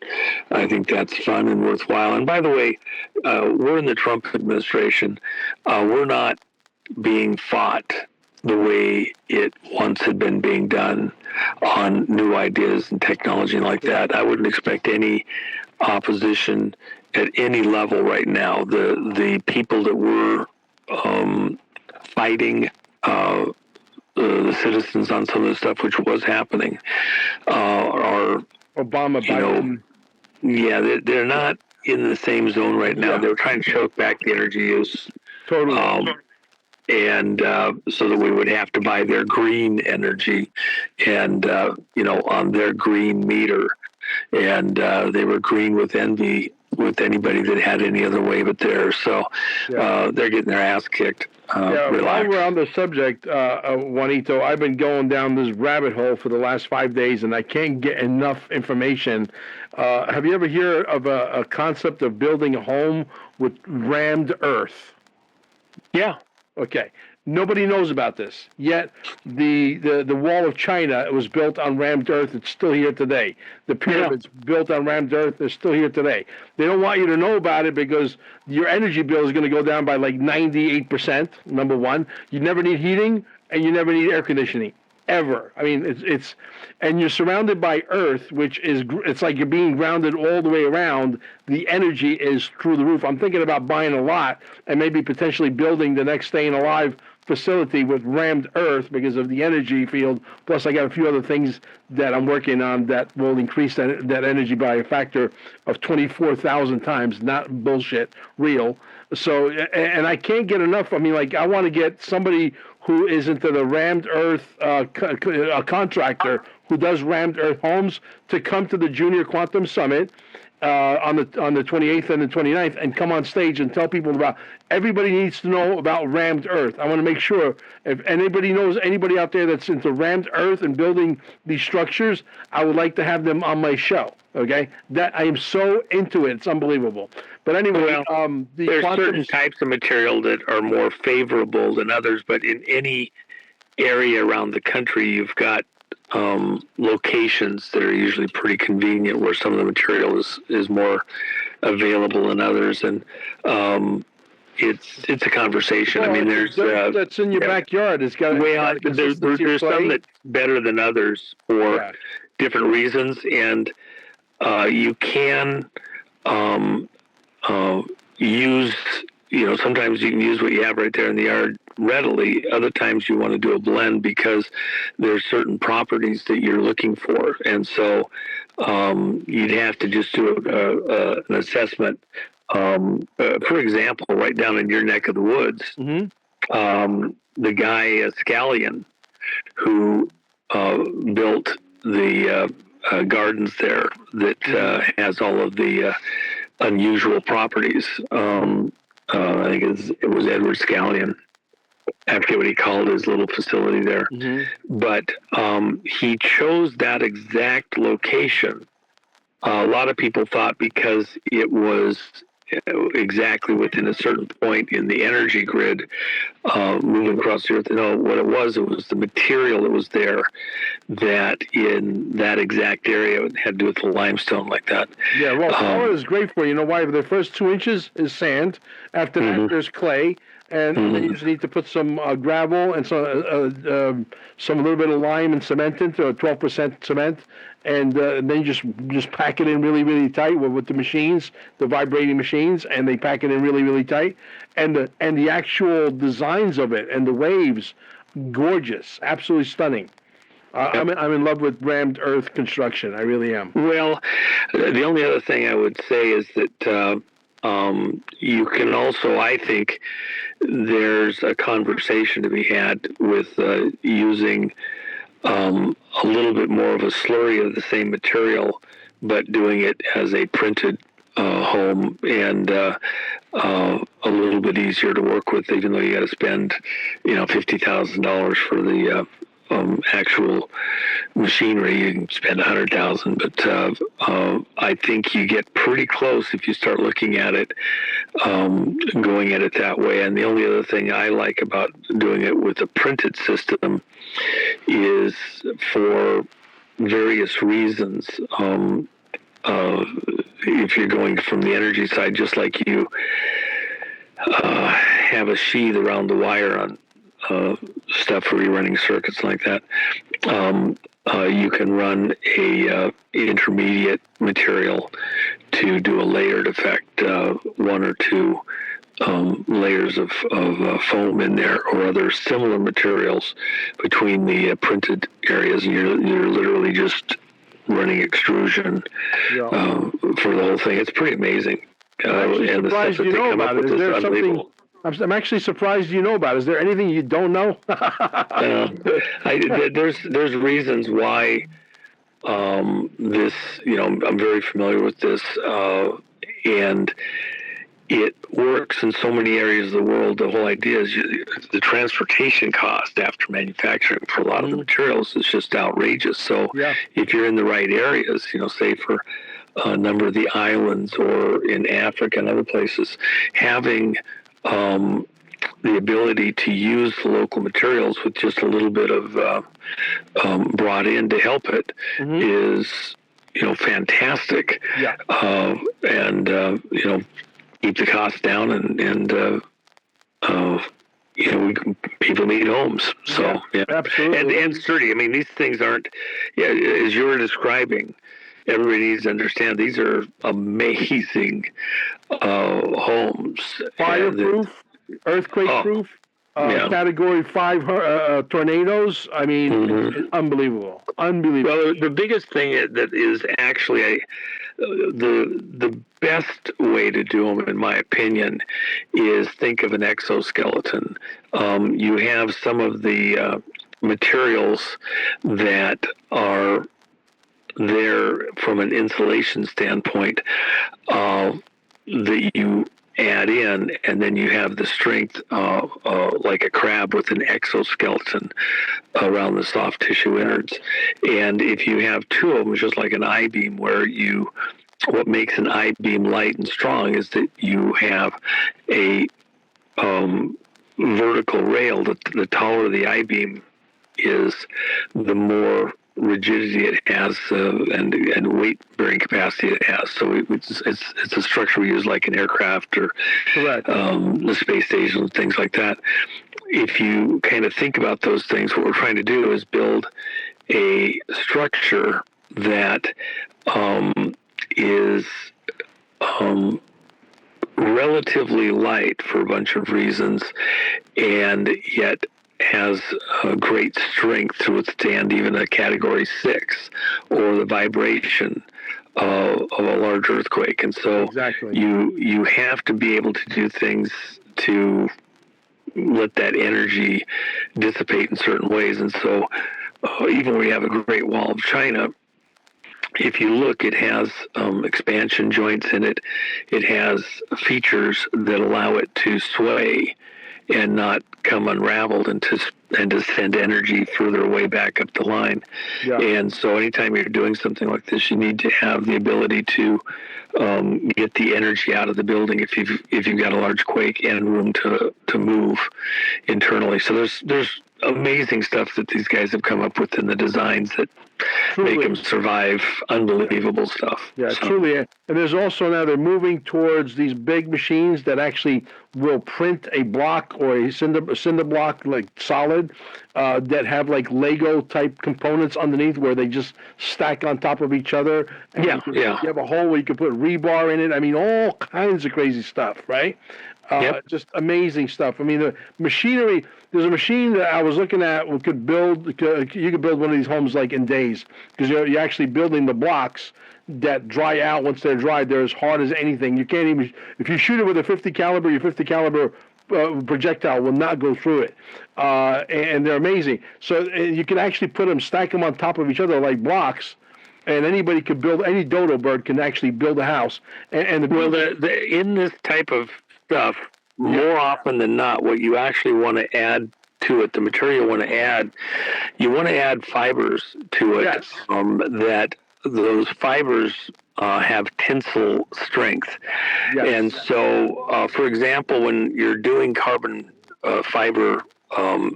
I think that's fun and worthwhile. And by the way, we're in the Trump administration. We're not being fought the way it once had been being done on new ideas and technology like that. I wouldn't expect any opposition at any level right now. The people that were fighting the citizens on some of the stuff which was happening are Obama, Biden. They're not in the same zone right now. They're trying to choke back the energy use. Totally. And so that we would have to buy their green energy and, on their green meter. And they were green with envy with anybody that had any other way but theirs. So they're getting their ass kicked. While we're on the subject, Juanito, I've been going down this rabbit hole for the last 5 days, and I can't get enough information. Have you ever heard of a concept of building a home with rammed earth? Yeah. Okay. Nobody knows about this. Yet the wall of China was built on rammed earth. It's still here today. The pyramids built on rammed earth. They're still here today. They don't want you to know about it because your energy bill is going to go down by like 98%. Number one, you never need heating and you never need air conditioning ever. I mean, it's and you're surrounded by earth, which is it's like you're being grounded all the way around. The energy is through the roof. I'm thinking about buying a lot and maybe potentially building the next Staying Alive facility with rammed earth because of the energy field. Plus, I got a few other things that I'm working on that will increase that energy by a factor of 24,000 times. Not bullshit, real. So, and I can't get enough. I mean, like, I want to get somebody who is into the rammed earth, a contractor who does rammed earth homes, to come to the Junior Quantum Summit on the 28th and the 29th and come on stage and tell people about. Everybody needs to know about rammed earth. I want to make sure if anybody knows anybody out there that's into rammed earth and building these structures, I would like to have them on my show. Okay, that I am so into it. It's unbelievable. But anyway, there's certain types of material that are more favorable than others. But in any area around the country, you've got locations that are usually pretty convenient where some of the material is more available than others, and it's a conversation. Well, I mean, there's that's in your backyard. It's got there's some that's better than others for different reasons, and you can use, sometimes you can use what you have right there in the yard readily. Other times you want to do a blend because there's certain properties that you're looking for, and so you'd have to just do an assessment. For example, right down in your neck of the woods, the guy Scallion, who built the gardens there that has all of the unusual properties. I think it was Edward Scallion. I forget what he called his little facility there. But he chose that exact location. A lot of people thought because it was exactly within a certain point in the energy grid moving across the earth. No, what it was the material that was there that in that exact area had to do with the limestone like that. Yeah, well, soil is great for you. You know why? The first 2 inches is sand. After that, there's clay. And then you just need to put some gravel and some little bit of lime and cement into 12% cement, and then you just pack it in really, really tight with the machines, the vibrating machines, and they pack it in really, really tight. And the actual designs of it and the waves, gorgeous, absolutely stunning. I'm in love with rammed earth construction. I really am. Well, the only other thing I would say is that you can also, I think, there's a conversation to be had with using a little bit more of a slurry of the same material, but doing it as a printed home and a little bit easier to work with, even though you got to spend, $50,000 for the actual machinery. You can spend $100,000, but I think you get pretty close if you start looking at it, going at it that way. And the only other thing I like about doing it with a printed system is for various reasons. If you're going from the energy side, just like you have a sheath around the wire on stuff where you're running circuits like that, you can run a intermediate material to do a layered effect, one or two layers of foam in there or other similar materials between the printed areas, and you're literally just running extrusion for the whole thing. It's pretty aming. And the stuff that they come up with is unbelievable. I'm actually surprised you know about it. Is there anything you don't know? There's reasons why this, I'm very familiar with this, and it works in so many areas of the world. The whole idea is the transportation cost after manufacturing for a lot of the materials is just outrageous. So if you're in the right areas, say for a number of the islands or in Africa and other places, having the ability to use the local materials with just a little bit of brought in to help it is, fantastic. Yeah. And keep the costs down and people need homes. So yeah. Absolutely. And sturdy. I mean, these things aren't. Yeah, as you were describing, everybody needs to understand these are amazing homes. Fireproof, earthquake-proof, Category 5 tornadoes. I mean, it's unbelievable. Unbelievable. Well, the biggest thing that is actually the best way to do them, in my opinion, is think of an exoskeleton. You have some of the materials that are there from an insulation standpoint that you add in, and then you have the strength like a crab with an exoskeleton around the soft tissue innards. And if you have two of them, it's just like an I-beam, where what makes an I-beam light and strong is that you have a vertical rail. The taller the I-beam is, the more rigidity it has and weight bearing capacity it has. So it's a structure we use like an aircraft or the space station, things like that. If you kind of think about those things, what we're trying to do is build a structure that is relatively light for a bunch of reasons, and yet has great strength to withstand even a Category 6 or the vibration of a large earthquake. And so you have to be able to do things to let that energy dissipate in certain ways. And so even where you have a Great Wall of China, if you look, it has expansion joints in it. It has features that allow it to sway and not come unraveled and to send energy further away back up the line. Yeah. And so anytime you're doing something like this, you need to have the ability to get the energy out of the building if you've got a large quake and room to move internally. So there's amazing stuff that these guys have come up with in the designs that make them survive. Unbelievable stuff. Yeah, truly. And there's also now they're moving towards these big machines that actually will print a block or a cinder block, like solid, that have like Lego type components underneath where they just stack on top of each other. And you have a hole where you can put rebar in it. I mean, all kinds of crazy stuff, right? Just amazing stuff. I mean, the machinery. There's a machine that I was looking at. You could build one of these homes like in days, because you're actually building the blocks that dry out. Once they're dried, they're as hard as anything. You can't even, if you shoot it with a 50 caliber, your 50 caliber projectile will not go through it. And they're amazing. So you can actually stack them on top of each other like blocks. And anybody could build, any dodo bird can actually build a house. In this type of stuff, more often than not, what you actually want to add to it, the material you want to add fibers to it. Yes. That those fibers have tensile strength. Yes. And so, for example, when you're doing carbon fiber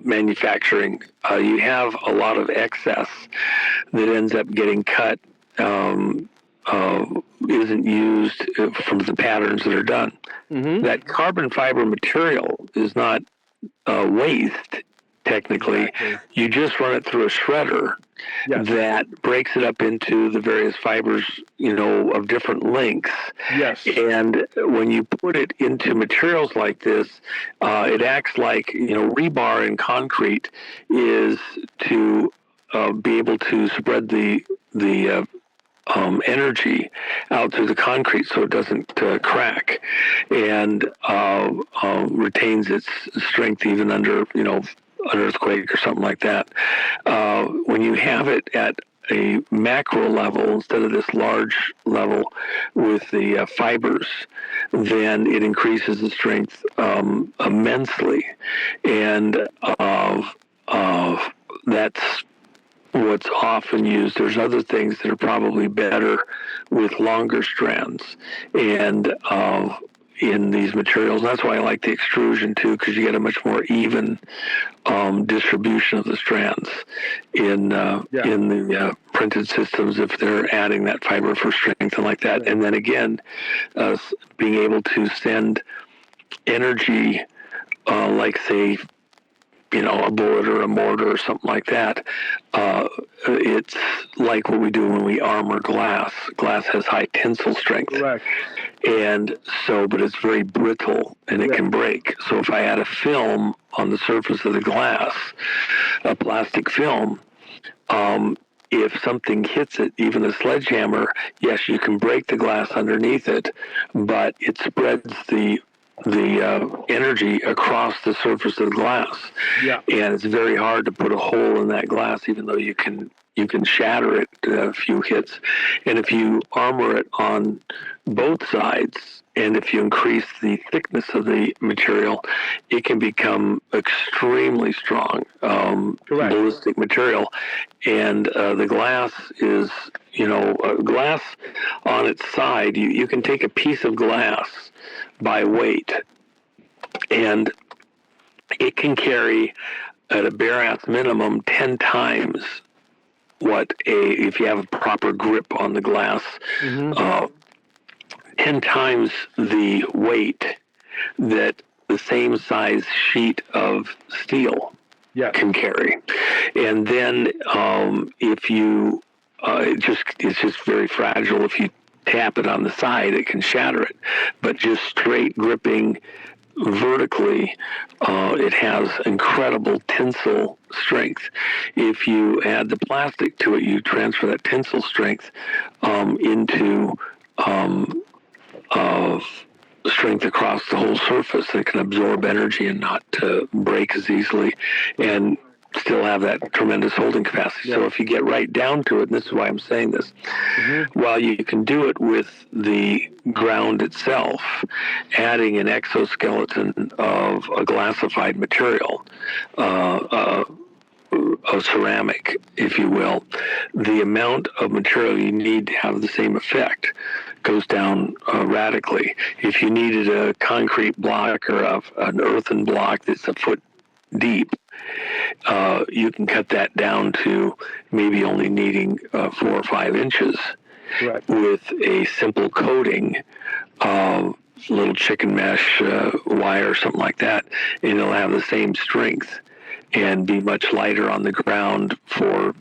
manufacturing, you have a lot of excess that ends up getting cut, isn't used from the patterns that are done. Mm-hmm. That carbon fiber material is not waste, technically. Exactly. You just run it through a shredder that breaks it up into the various fibers, of different lengths. Yes. And when you put it into materials like this, it acts like, rebar in concrete is to be able to spread the energy out through the concrete so it doesn't crack, and retains its strength even under, an earthquake or something like that. When you have it at a macro level instead of this large level with the fibers, then it increases the strength immensely, and that's what's often used. There's other things that are probably better with longer strands, and in these materials. That's why I like the extrusion too, because you get a much more even distribution of the strands in the printed systems if they're adding that fiber for strength and like that. And then again, being able to send energy, like say, a bullet or a mortar or something like that. It's like what we do when we armor glass. Glass has high tensile strength. Correct. And so, but it's very brittle and it can break. So if I add a film on the surface of the glass, a plastic film, if something hits it, even a sledgehammer, yes, you can break the glass underneath it, but it spreads the energy across the surface of the glass. Yeah. And it's very hard to put a hole in that glass, even though you can shatter it a few hits. And if you armor it on both sides, and if you increase the thickness of the material, it can become extremely strong, ballistic material. And the glass is, glass on its side, you can take a piece of glass by weight, and it can carry at a bare ass minimum 10 times if you have a proper grip on the glass, 10 times the weight that the same size sheet of steel can carry. And then if you, it's just very fragile. If you tap it on the side, it can shatter it. But just straight gripping vertically, it has incredible tensile strength. If you add the plastic to it, you transfer that tensile strength into strength across the whole surface that can absorb energy and not break as easily, and still have that tremendous holding capacity. So if you get right down to it, and this is why I'm saying this, while you can do it with the ground itself, adding an exoskeleton of a glassified material, a ceramic, if you will, the amount of material you need to have the same effect goes down radically. If you needed a concrete block or an earthen block that's a foot deep, you can cut that down to maybe only needing 4 or 5 inches with a simple coating of little chicken mesh wire or something like that, and it'll have the same strength and be much lighter on the ground for,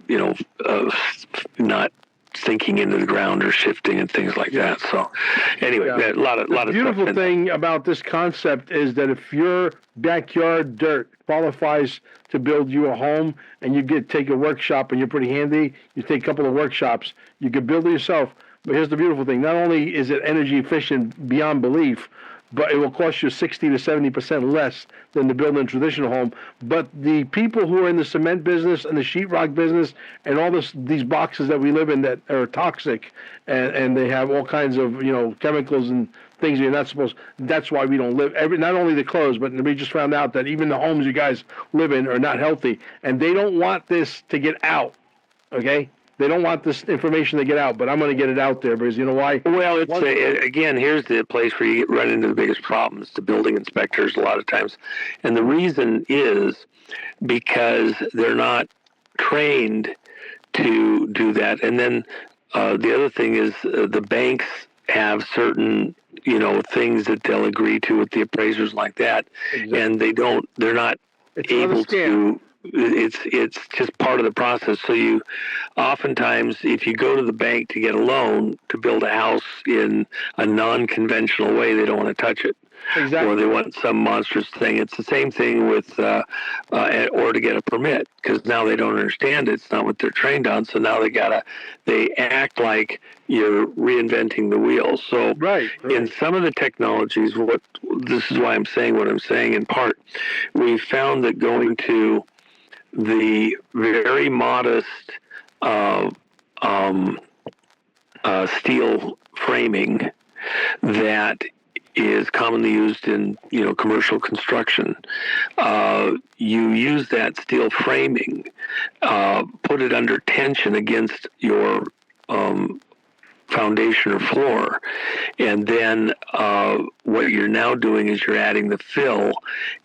not sinking into the ground or shifting and things like that. So anyway, a lot of the beautiful thing about this concept is that if your backyard dirt qualifies to build you a home, and you take a workshop and you're pretty handy, you take a couple of workshops, you can build it yourself. But here's the beautiful thing: not only is it energy efficient beyond belief, but it will cost you 60 to 70% less than to build a traditional home. But the people who are in the cement business and the sheetrock business and all these boxes that we live in that are toxic, and they have all kinds of chemicals and things you're not supposed. That's why we don't live. Not only the clothes, but we just found out that even the homes you guys live in are not healthy, and they don't want this to get out. Okay. They don't want this information to get out, but I'm going to get it out there because you know why? Well, again, here's the place where you run into the biggest problems, the building inspectors a lot of times. And the reason is because they're not trained to do that. And then the other thing is the banks have certain, things that they'll agree to with the appraisers like that. Exactly. And they're not able to. It's just part of the process. So you oftentimes, if you go to the bank to get a loan to build a house in a non-conventional way, they don't want to touch it. Exactly. Or they want some monstrous thing. It's the same thing with, or to get a permit, because now they don't understand it. It's not what they're trained on. So now they act like you're reinventing the wheel. So in some of the technologies, this is why I'm saying what I'm saying in part, we found that going to the very modest steel framing that is commonly used in commercial construction. You use that steel framing, put it under tension against your foundation or floor, and then what you're now doing is you're adding the fill,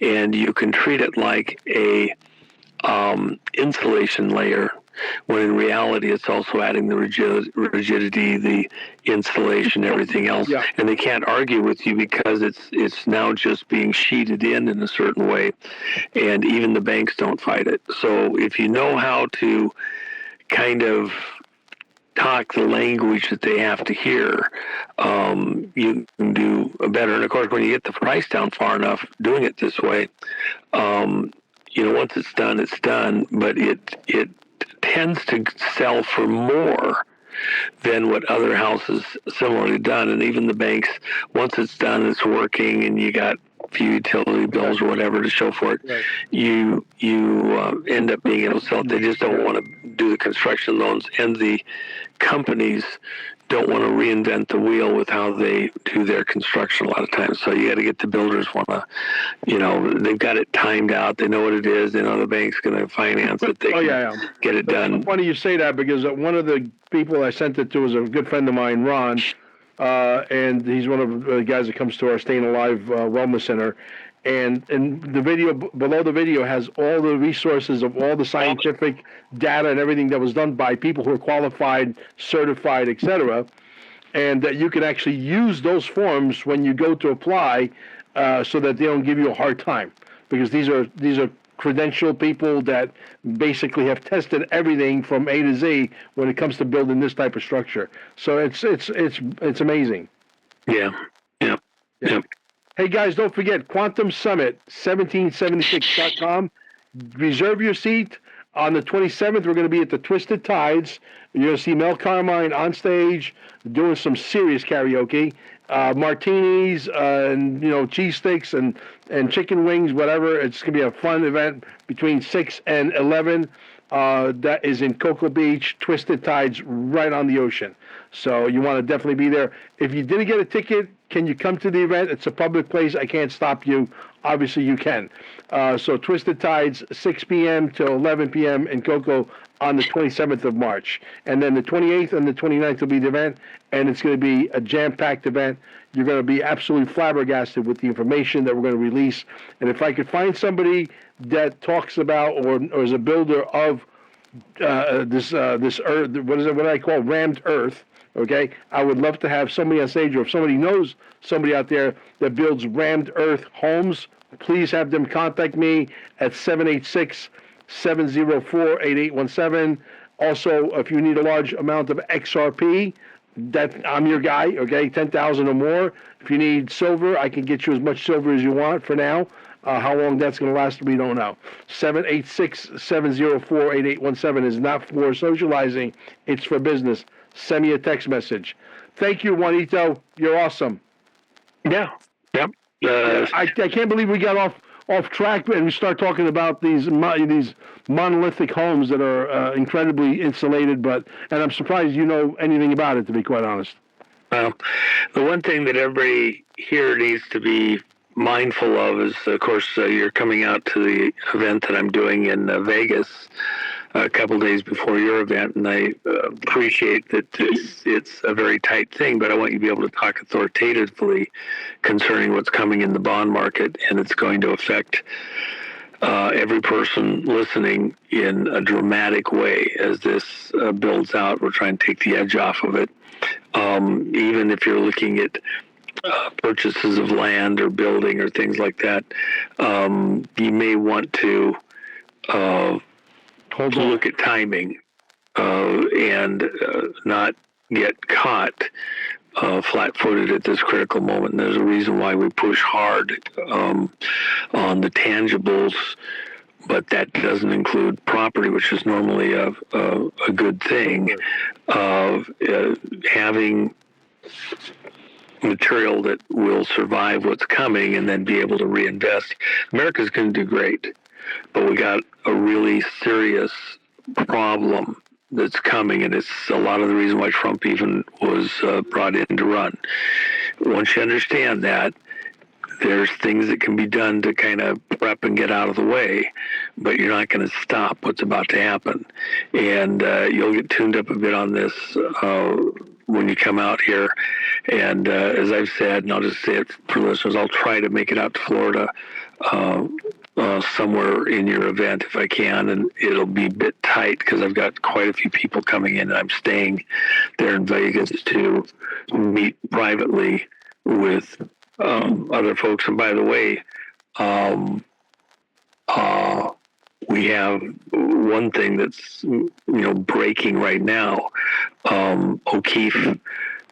and you can treat it like a insulation layer, when in reality it's also adding the rigidity, the insulation, everything else. Yeah. And they can't argue with you because it's now just being sheeted in a certain way, and even the banks don't fight it. So if you know how to kind of talk the language that they have to hear, you can do better. And of course, when you get the price down far enough doing it this way, once it's done, it's done. But it tends to sell for more than what other houses similarly done. And even the banks, once it's done, it's working, and you got a few utility bills or whatever to show for it, right. you end up being able to sell it. They just don't want to do the construction loans, and the companies don't want to reinvent the wheel with how they do their construction a lot of times. So you got to get the builders want to, they've got it timed out. They know what it is. They know the bank's going to finance it. They can get it done. It's funny you say that, because one of the people I sent it to was a good friend of mine, Ron, and he's one of the guys that comes to our Staying Alive Wellness Center. And the video, below the video, has all the resources of all the scientific data and everything that was done by people who are qualified, certified, etc., and that you can actually use those forms when you go to apply, so that they don't give you a hard time, because these are credentialed people that basically have tested everything from A to Z when it comes to building this type of structure. So it's amazing. Yeah. Hey guys, don't forget Quantum Summit 1776.com. Reserve your seat. On the 27th, we're going to be at the Twisted Tides. You're going to see Mel Carmine on stage doing some serious karaoke, martinis, and cheese sticks and chicken wings, whatever. It's going to be a fun event between 6 and 11. That is in Cocoa Beach, Twisted Tides, right on the ocean. So you want to definitely be there. If you didn't get a ticket, can you come to the event? It's a public place. I can't stop you. Obviously, you can. So Twisted Tides, 6 p.m. to 11 p.m. in Cocoa on the 27th of March. And then the 28th and the 29th will be the event, and it's going to be a jam-packed event. You're going to be absolutely flabbergasted with the information that we're going to release. And if I could find somebody that talks about or is a builder of this earth, what do I call rammed earth? Okay, I would love to have somebody on stage, or if somebody knows somebody out there that builds rammed earth homes, please have them contact me at 786-704-8817. Also, if you need a large amount of XRP, that I'm your guy. Okay, 10,000 or more. If you need silver, I can get you as much silver as you want for now. How long that's going to last, we don't know. 786-704-8817 is not for socializing. It's for business. Send me a text message. Thank you, Juanito. You're awesome. Yeah. Yep. I can't believe we got off track and we start talking about these monolithic homes that are incredibly insulated. And I'm surprised you know anything about it, to be quite honest. Well, the one thing that everybody here needs to be mindful of is, of course, you're coming out to the event that I'm doing in Vegas a couple days before your event, and I appreciate that it's a very tight thing, but I want you to be able to talk authoritatively concerning what's coming in the bond market, and it's going to affect every person listening in a dramatic way as this builds out. We're trying to take the edge off of it. Even if you're looking at purchases of land or building or things like that, you may want to look at timing and not get caught flat-footed at this critical moment. And there's a reason why we push hard on the tangibles, but that doesn't include property, which is normally a good thing, of having material that will survive what's coming and then be able to reinvest. America's going to do great, but we got a really serious problem that's coming, and it's a lot of the reason why Trump even was brought in to run. Once you understand that, there's things that can be done to kind of prep and get out of the way, but you're not going to stop what's about to happen. And you'll get tuned up a bit on this when you come out here. And as I've said, and I'll just say it for listeners, I'll try to make it out to Florida somewhere in your event if I can, and it'll be a bit tight because I've got quite a few people coming in, and I'm staying there in Vegas to meet privately with other folks. And by the way, we have one thing that's breaking right now. O'Keefe,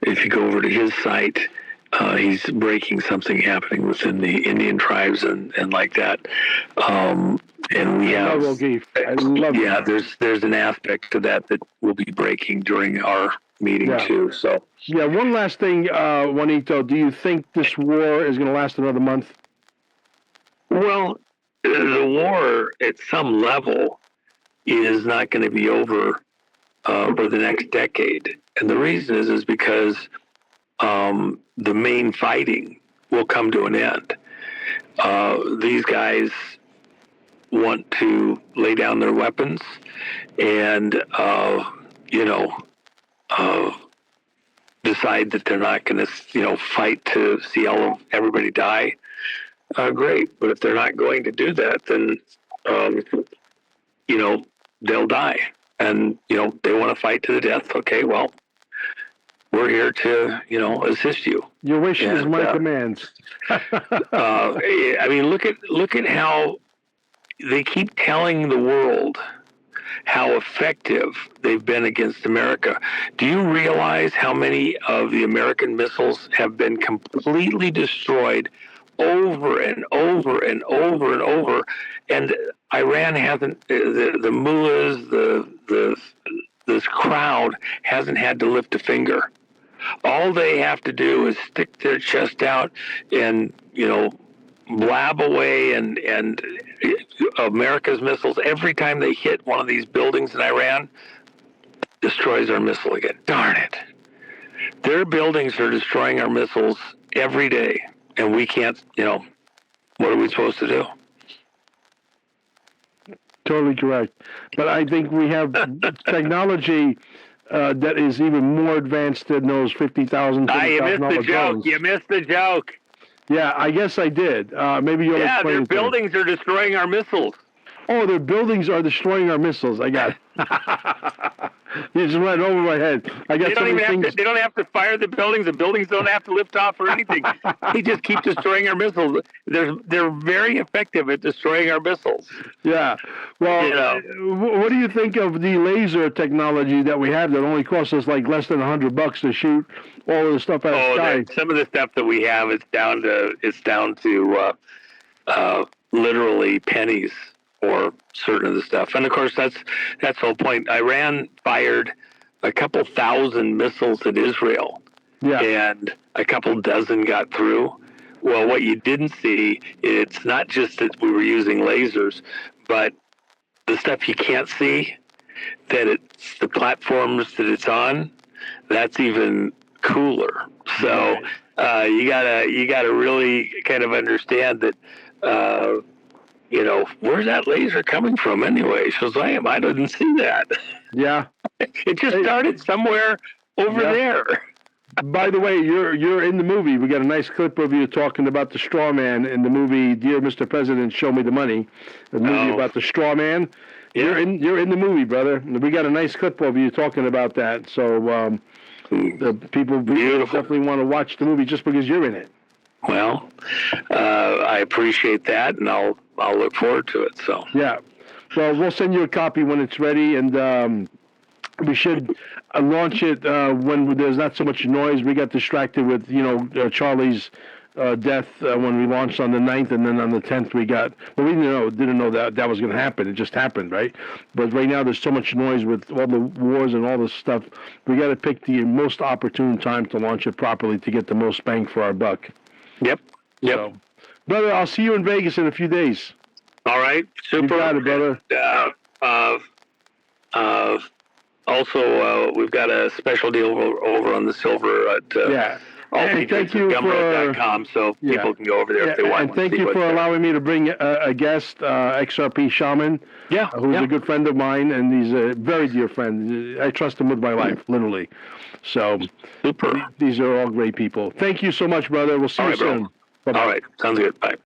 if you go over to his site, he's breaking something happening within the Indian tribes and like that. And we have, love O'Keefe. I love yeah, it. there's an aspect to that will be breaking during our meeting too. So yeah, one last thing, Juanito, do you think this war is going to last another month? Well, the war at some level is not going to be over for the next decade. And the reason is because the main fighting will come to an end. These guys want to lay down their weapons and, decide that they're not going to, fight to see everybody die. Great. But if they're not going to do that, then, they'll die. And, they want to fight to the death. Okay, well, we're here to, assist you. Your wish is my commands. I mean, look at how they keep telling the world how effective they've been against America. Do you realize how many of the American missiles have been completely destroyed over and over and over and over? And Iran hasn't, the mullahs, this crowd hasn't had to lift a finger. All they have to do is stick their chest out and, blab away, and America's missiles, every time they hit one of these buildings in Iran, destroys our missile again. Darn it. Their buildings are destroying our missiles every day, and we can't, what are we supposed to do? Totally correct. But I think we have technology that is even more advanced than those $50,000, you missed the joke. drones. You missed the joke. Yeah, I guess I did. Maybe you'll explain their it buildings are destroying our missiles. Oh, their buildings are destroying our missiles. I got it. You just went over my head. I got so many things. They don't have to fire the buildings. The buildings don't have to lift off or anything. They just keep destroying our missiles. They're very effective at destroying our missiles. Yeah. Well, what do you think of the laser technology that we have that only costs us like less than $100 to shoot all of the stuff out of the sky? Some of the stuff that we have is down to literally pennies for certain of the stuff. And of course, that's the whole point. Iran fired a couple thousand missiles at Israel, and a couple dozen got through. Well, what you didn't see, it's not just that we were using lasers, but the stuff you can't see, that it's the platforms that it's on, that's even cooler. So you gotta really kind of understand that. Where's that laser coming from anyway? Shazam, I didn't see that. Yeah. It just started somewhere over there. By the way, you're in the movie. We got a nice clip of you talking about the straw man in the movie Dear Mr. President, Show Me the Money. The movie about the straw man. Yeah. You're in the movie, brother. We got a nice clip of you talking about that. So the people definitely want to watch the movie just because you're in it. Well, I appreciate that, and I'll look forward to it. So yeah, well, we'll send you a copy when it's ready, and we should launch it when there's not so much noise. We got distracted with Charlie's death when we launched on the 9th, and then on the 10th we didn't know that was going to happen. It just happened, right? But right now there's so much noise with all the wars and all this stuff. We got to pick the most opportune time to launch it properly to get the most bang for our buck. Yep. So, brother, I'll see you in Vegas in a few days. All right. Super. You got it, brother. Also, we've got a special deal over on the silver at All And secrets thank you at gumroad.com, so Yeah. people can go over there if they want. And thank see you what's for there. allowing me to bring a guest, XRP Shaman, who's Yeah. a good friend of mine, and he's a very dear friend. I trust him with my life, literally. So Super. these are all great people. Thank you so much, brother. We'll see All you right, bro. soon. Bye-bye. All right. Sounds good. Bye.